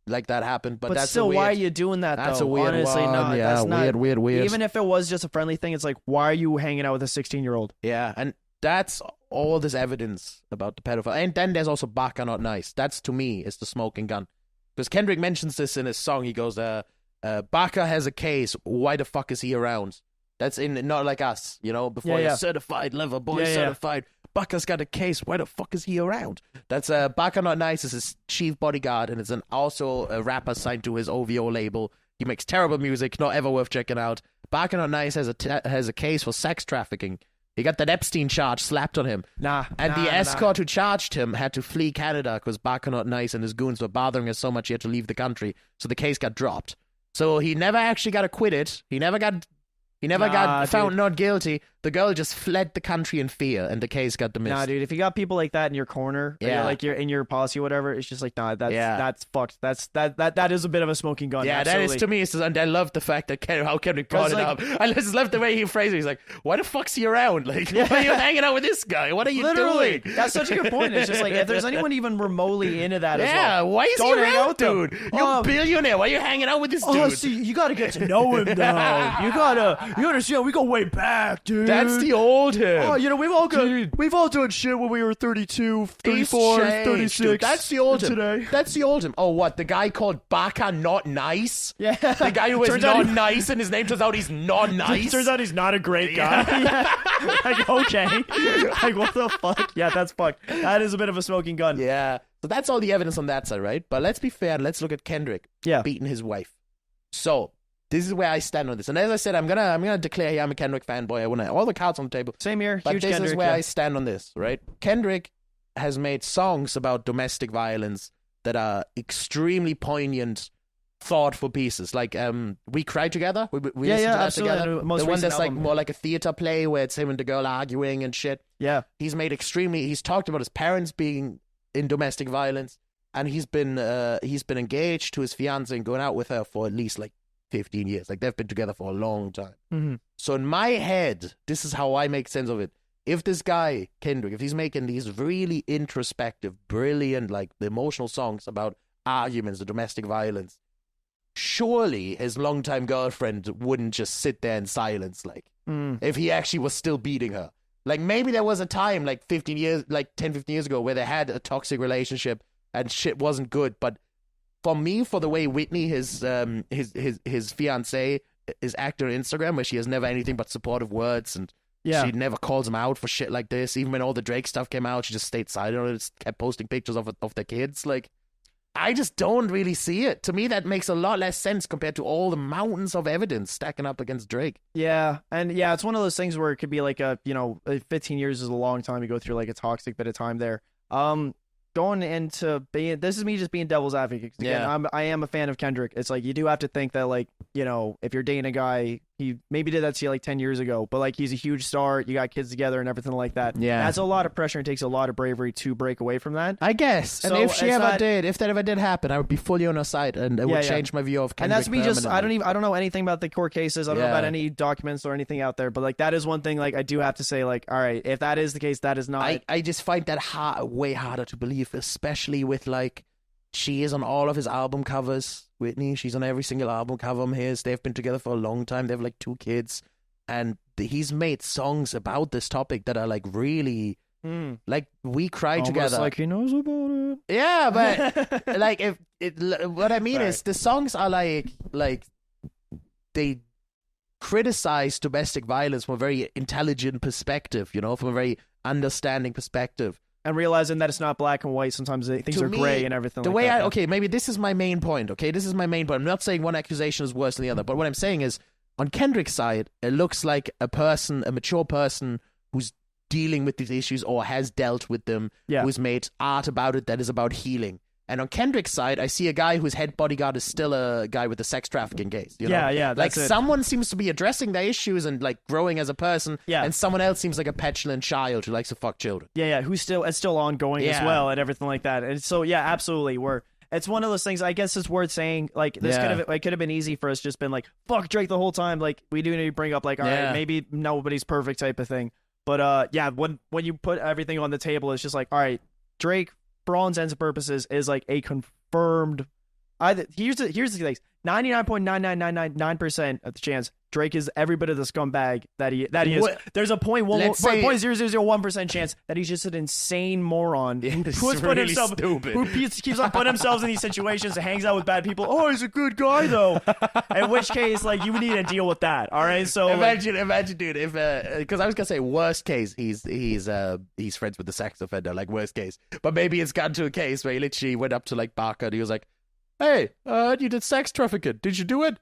like that happened. But that's still, why are you doing that, that's though? a weird Honestly, one. no, yeah, that's not, weird. Even if it was just a friendly thing, it's like, why are you hanging out with a 16-year-old? Yeah, and that's all this evidence about the pedophile. And then there's also Baka Not Nice. That's, to me, is the smoking gun. Because Kendrick mentions this in his song. He goes, Baka has a case. Why the fuck is he around? That's in Not Like Us, you know, before you're certified lover boy, certified. Baka's got a case. Why the fuck is he around? That's Baka Not Nice is his chief bodyguard, and it's also a rapper signed to his OVO label. He makes terrible music, not ever worth checking out. Baka Not Nice has a case for sex trafficking. He got that Epstein charge slapped on him. And the escort who charged him had to flee Canada because Baka Not Nice and his goons were bothering us so much he had to leave the country. So the case got dropped. So he never actually got acquitted. He never got found not guilty. The girl just fled the country in fear, and the case got dismissed. Nah, dude, if you got people like that in your corner, you're in your policy or whatever, it's just like, nah, that's fucked. That is a bit of a smoking gun. Yeah, absolutely. that is to me. And I love the fact that how Kendrick brought it up. I just love the way he phrased it. He's like, "Why the fuck's he around? Like, why are you hanging out with this guy? What are you doing?" That's such a good point. It's just like, if there's anyone even remotely into that, as well, why is he around, dude? You're a billionaire. Why are you hanging out with this dude? Oh, see, you got to get to know him, though. You understand? We go way back, dude. That's the old him. Oh, you know, we've all done shit when we were 32, 34, 36. Dude, that's the old him. Today. That's the old him. Oh, what? The guy called Baka Not Nice? Yeah. The guy who is not nice, and his name turns out he's not nice? Turns out he's not a great guy. Like, okay. Like, what the fuck? Yeah, that's fucked. That is a bit of a smoking gun. Yeah. So that's all the evidence on that side, right? But let's be fair. Let's look at Kendrick beating his wife. So this is where I stand on this. And as I said, I'm gonna declare here I'm a Kendrick fanboy. I want all the cards on the table. Same here. But huge this Kendrick, is where I stand on this, right? Kendrick has made songs about domestic violence that are extremely poignant, thoughtful pieces. Like We Cry Together. We listened to that absolutely. together. Most the one that's album. like more like a theater play where it's him and the girl arguing and shit. Yeah. He's talked about his parents being in domestic violence, and he's been engaged to his fiance and going out with her for at least like 15 years. Like, they've been together for a long time. Mm-hmm. So in my head, this is how I make sense of it. If this guy, Kendrick, if he's making these really introspective, brilliant, like, emotional songs about arguments, the domestic violence, surely his longtime girlfriend wouldn't just sit there in silence, like, if he actually was still beating her. Like, maybe there was a time, like 10, 15 years ago, where they had a toxic relationship and shit wasn't good, but for me, for the way Whitney, his fiance, is acting on Instagram, where she has never anything but supportive words, and she never calls him out for shit like this. Even when all the Drake stuff came out, she just stayed silent on it, just kept posting pictures of their kids. Like, I just don't really see it. To me, that makes a lot less sense compared to all the mountains of evidence stacking up against Drake. Yeah, and yeah, it's one of those things where it could be like 15 years is a long time to go through like a toxic bit of time there. Going into this is me just being devil's advocate. Again, I am a fan of Kendrick. It's like you do have to think that like, if you're dating a guy, he maybe did that to you like 10 years ago, but like he's a huge star, you got kids together and everything like that. Yeah. That's a lot of pressure and takes a lot of bravery to break away from that. I guess. So and if that ever did happen, I would be fully on her side and it would change my view of Kendrick. And that's me just, permanently. I don't know anything about the court cases. I don't know about any documents or anything out there, but like that is one thing like I do have to say like, all right, if that is the case, that is not. I just find that way harder to believe, especially with like, she is on all of his album covers, Whitney. She's on every single album cover of his. They've been together for a long time. They have like 2 kids. And he's made songs about this topic that are like really, like we cry almost together. like he knows about it. Yeah, but like what I mean is the songs are like they criticize domestic violence from a very intelligent perspective, from a very understanding perspective. And realizing that it's not black and white, sometimes things are gray and everything the like way that. Maybe this is my main point, This is my main point. I'm not saying one accusation is worse than the other, but what I'm saying is, on Kendrick's side, it looks like a mature person who's dealing with these issues or has dealt with them, who's made art about it that is about healing. And on Kendrick's side, I see a guy whose head bodyguard is still a guy with a sex trafficking case. Yeah, like that's it. Someone seems to be addressing their issues and like growing as a person, and someone else seems like a petulant child who likes to fuck children. Yeah, who's still ongoing as well and everything like that. And so absolutely, it's one of those things. I guess it's worth saying. Like this could have been easy for us, just been like fuck Drake the whole time. Like we do need to bring up like, all right, maybe nobody's perfect type of thing. But when you put everything on the table, it's just like, all right, Drake, for all intents and purposes, is like a confirmed. Here's the thing: 99.99999% of the chance Drake is every bit of the scumbag that he is. There's a 0.0001% chance that he's just an insane moron who keeps on putting himself in these situations and hangs out with bad people. Oh, he's a good guy though. In which case, like, you would need to deal with that. All right, so imagine, dude, if because I was gonna say worst case, he's friends with the sex offender, like worst case, but maybe it's gotten to a case where he literally went up to like Barker and he was like, "Hey, you did sex trafficking. Did you do it?"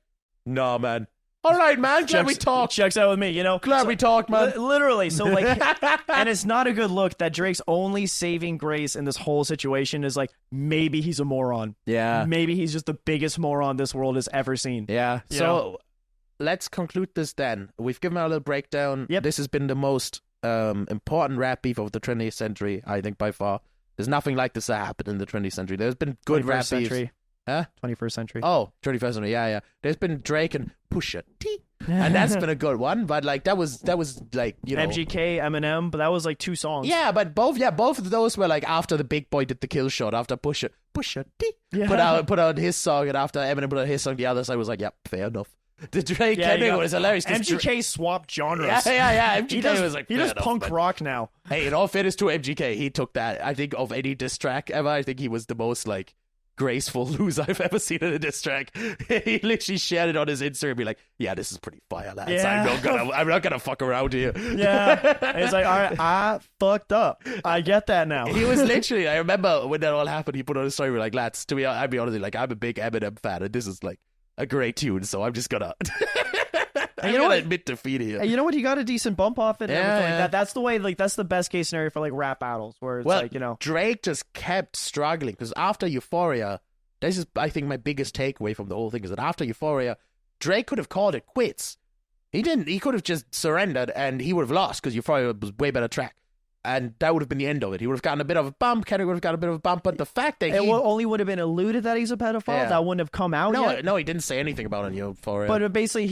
"Nah, man." "All right, man. Glad we talked." Checks out with me, Glad we talked, man. Literally. So, like, and it's not a good look that Drake's only saving grace in this whole situation is, like, maybe he's a moron. Yeah. Maybe he's just the biggest moron this world has ever seen. Yeah. So, let's conclude this then. We've given our little breakdown. Yep. This has been the most important rap beef of the 20th century, I think, by far. There's nothing like this that happened in the 20th century. There's been good rap beefs. Huh? 21st century. Oh, 21st century. Yeah. There's been Drake and Pusha T, and that's been a good one. But like that was like MGK, Eminem, but that was like 2 songs. Yeah, but both of those were like after the Big Boy did the kill shot, after Pusha T put out his song, and after Eminem put out his song, the other side was like, yep, fair enough. The Drake Kendrick was hilarious. MGK swapped genres. Yeah. MGK was like, he does punk rock now. Hey, in all fairness to MGK, he took that. I think of any diss track ever, I think he was the most like graceful loser I've ever seen in a diss track. He literally shared it on his Instagram and be like, "Yeah, this is pretty fire, lads. Yeah. I'm not gonna fuck around here." Yeah. And he's like, all right, I fucked up. I get that now. He was literally, I remember when that all happened, he put on a story, we're like, "Lads, to be honest, I'm a big Eminem fan, and this is like a great tune, so I'm just gonna I'm gonna admit defeat here." And you know what? He got a decent bump off it and everything like that. That's the way, like, that's the best case scenario for like rap battles where it's like, Drake just kept struggling because after Euphoria, this is, I think, my biggest takeaway from the whole thing is that after Euphoria, Drake could have called it quits. He didn't. He could have just surrendered and he would have lost because Euphoria was way better track. And that would have been the end of it. He would have gotten a bit of a bump. Kendrick would have gotten a bit of a bump. But the fact that only would have been alluded that he's a pedophile, that wouldn't have come out yet. No, he didn't say anything about it Euphoria. But basically,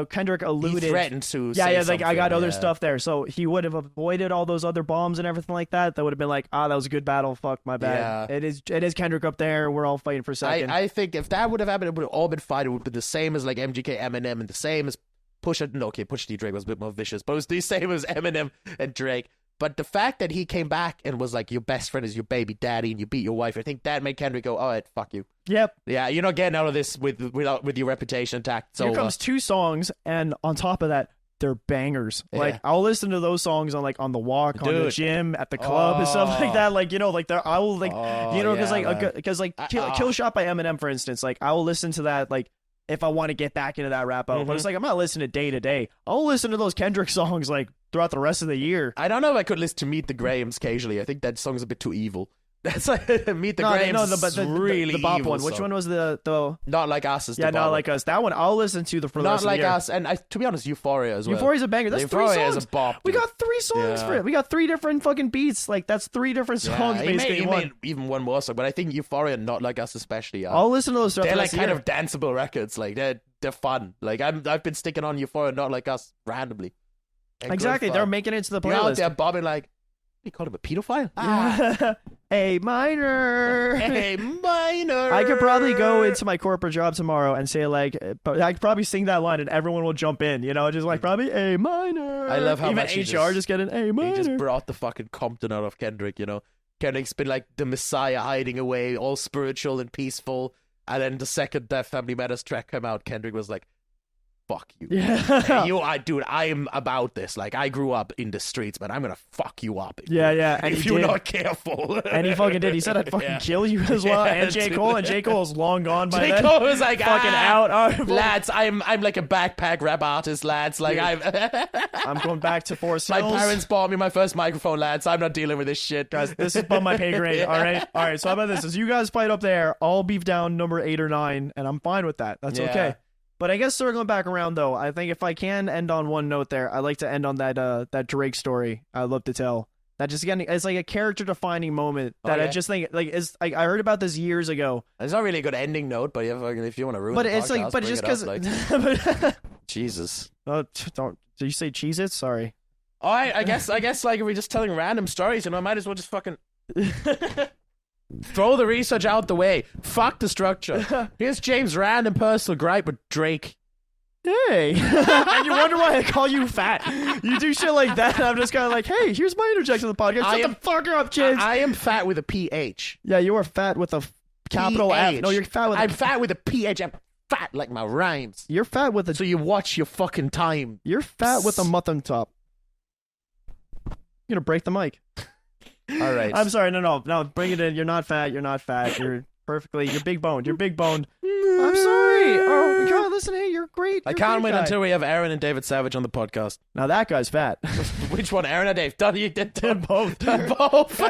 Kendrick alluded. He threatened to say like, I got other stuff there. So he would have avoided all those other bombs and everything like that. That would have been like, that was a good battle. Fuck, my bad. Yeah. It is Kendrick up there. We're all fighting for second. I think if that would have happened, it would have all been fine. It would have been the same as like MGK, Eminem, and the same as Pusha. No, okay, Pusha T, Drake was a bit more vicious. But it was the same as Eminem and Drake. But the fact that he came back and was like, your best friend is your baby daddy and you beat your wife, I think that made Kendrick go, all right, fuck you. Yep. Yeah, you're not getting out of this with your reputation intact. So, here comes 2 songs, and on top of that, they're bangers. Yeah. Like I'll listen to those songs on the walk, on the Dude. gym, at the club and stuff like that. Like, I will because Kill Shot by Eminem, for instance, like I will listen to that like if I want to get back into that rap album. But it's like I'm not listening to day to day. I'll listen to those Kendrick songs like throughout the rest of the year. I don't know if I could listen to Meet the Grahams occasionally. I think that song's a bit too evil. That's like Meet the Grahams. Really the Bop evil one. Which song. one was the Not Like Us is the Not bottom. Like Us. That one I'll listen to for the Not rest Like of the year. Us, and to be honest, Euphoria as well. Euphoria's a banger. That's Euphoria 3 songs. is a bop. We dude. got 3 songs Yeah. for it. We got 3 different fucking beats. Like that's 3 different songs he basically. in one. made even one more song, but I think Euphoria and Not Like Us especially. I'll listen to those. throughout They're the like rest of kind the of danceable records. Like they're fun. Like I've been sticking on Euphoria and Not Like Us randomly. year. Exactly. They're making it into the You're out playlist. there bobbing like, you call him a pedophile? Yeah. A minor. Hey, minor. I could probably go into my corporate job tomorrow and say like, but I could probably sing that line and everyone will jump in. Just like probably A minor. I love how even much he HR just get an A minor. He just brought the fucking Compton out of Kendrick, Kendrick's been like the Messiah hiding away, all spiritual and peaceful. And then the second Death Family Matters track came out, Kendrick was like, fuck you. Yeah. Dude, I am about this. Like, I grew up in the streets, but I'm gonna fuck you up. Yeah. And if he you're did. not careful. And he fucking did. He said I'd fucking kill you as well. And J. dude. Cole. And J. Cole's long gone by J. then. Cole was like, fucking out. lads, I'm like a backpack rap artist, lads. Like, I'm going back to Forest my Hills. parents bought me my first microphone, lads. I'm not dealing with this shit. Guys, this is above my pay grade. All right. So how about this? As you guys fight up there, I'll beef down number 8 or 9, and I'm fine with that. That's Yeah. okay. But I guess circling back around though, I think if I can end on one note there, I'd like to end on that Drake story I'd love to tell. That just again, it's like a character defining moment that I just think like is like I heard about this years ago. It's not really a good ending note, but if you want to ruin But the it's podcast, like, but bring just it up, because. like, Jesus. Don't. Did you say Cheez-Its? Sorry. All right, I guess like if we're just telling random stories, I might as well just fucking throw the research out the way. Fuck the structure. Here's James' random personal gripe with Drake. Hey, and you wonder why I call you fat. You do shit like that, and I'm just kind of like, hey, here's my interjection to the podcast. Shut the fuck up, James. I am fat with a PH. Yeah, you are fat with a capital PH. F. No, you're fat with. I'm fat with a PH. I'm fat like my rhymes. You're fat with a. So you watch your fucking time. You're fat with a mutton top. You're gonna break the mic. All right. I'm sorry. No. Bring it in. You're not fat. You're not fat. You're perfectly. You're big boned. You're big boned. I'm sorry. Oh God, listen. Hey, you're great. I You're a can't great wait guy. until we have Aaron and David Savage on the podcast. Now that guy's fat. Which one, Aaron or Dave? Done both. Done both.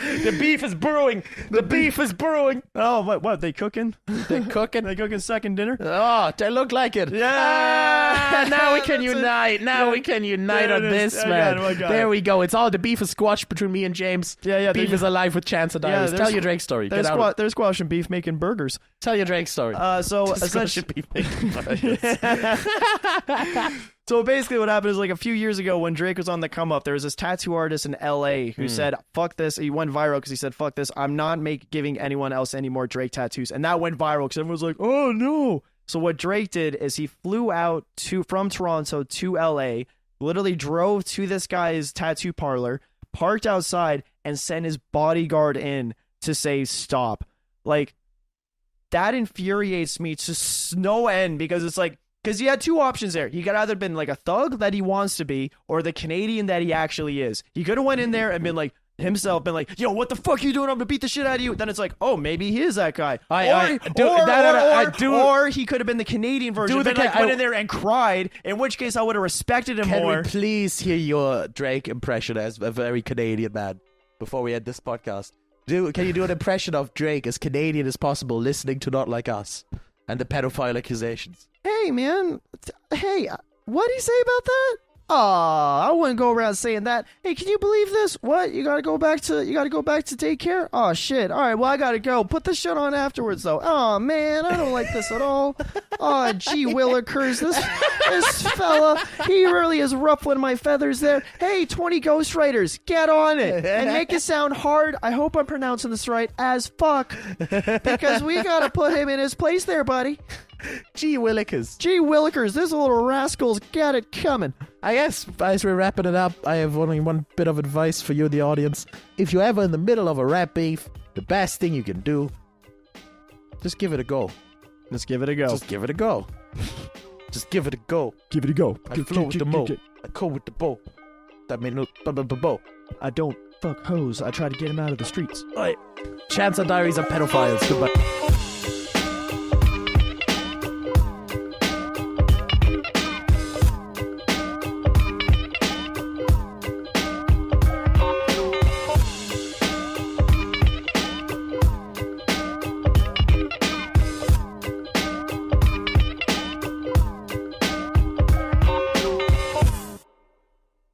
The beef is brewing. The beef is brewing. Oh, what? They cooking? They're cooking. They cooking second dinner? Oh, they look like it. Yeah. Now we can unite. Now we can unite on this, man. There we go. It's all the beef is squashed between me and James. Yeah. Beef is alive with Chance of Diaries. Tell your Drake story. Get out. There's squash and beef making burgers. Tell your Drake story. So Essentially, beef making burgers. So basically what happened is like a few years ago when Drake was on the come up, there was this tattoo artist in LA who said, fuck this. He went viral because he said, fuck this. I'm not giving anyone else any more Drake tattoos. And that went viral because everyone was like, oh no. So what Drake did is he flew out from Toronto to LA, literally drove to this guy's tattoo parlor, parked outside, and sent his bodyguard in to say stop. Like, that infuriates me to no end because it's like, because he had 2 options there. He could either been like a thug that he wants to be or the Canadian that he actually is. He could have went in there and been like, been like, yo, what the fuck are you doing? I'm gonna beat the shit out of you. Then it's like, oh, maybe he is that guy. Or he could have been the Canadian version. Went in there and cried, in which case I would have respected him more. Can we please hear your Drake impression as a very Canadian man before we end this podcast? Can you do an impression of Drake as Canadian as possible, listening to Not Like Us and the pedophile accusations? Hey, man. Hey, what did he say about that? Aw, I wouldn't go around saying that. Hey, can you believe this? What? You gotta go back to daycare? Oh shit. Alright, well I gotta go. Put the shit on afterwards though. Oh man, I don't like this at all. Oh gee willikers, this fella, he really is ruffling my feathers there. Hey, 20 ghostwriters, get on it. And make it sound hard, I hope I'm pronouncing this right, as fuck. Because we gotta put him in his place there, buddy. Gee willikers. Gee willikers, this little rascal's got it coming. I guess as we're wrapping it up, I have only one bit of advice for you, the audience. If you're ever in the middle of a rap beef, the best thing you can do, just give it a go. Just give it a go. Just give it a go. Just give it a go. Give it a go. I flow with the mo. I go with the bow. That made no bow. I don't fuck hoes. I try to get him out of the streets. Chance our diaries are pedophiles. Goodbye.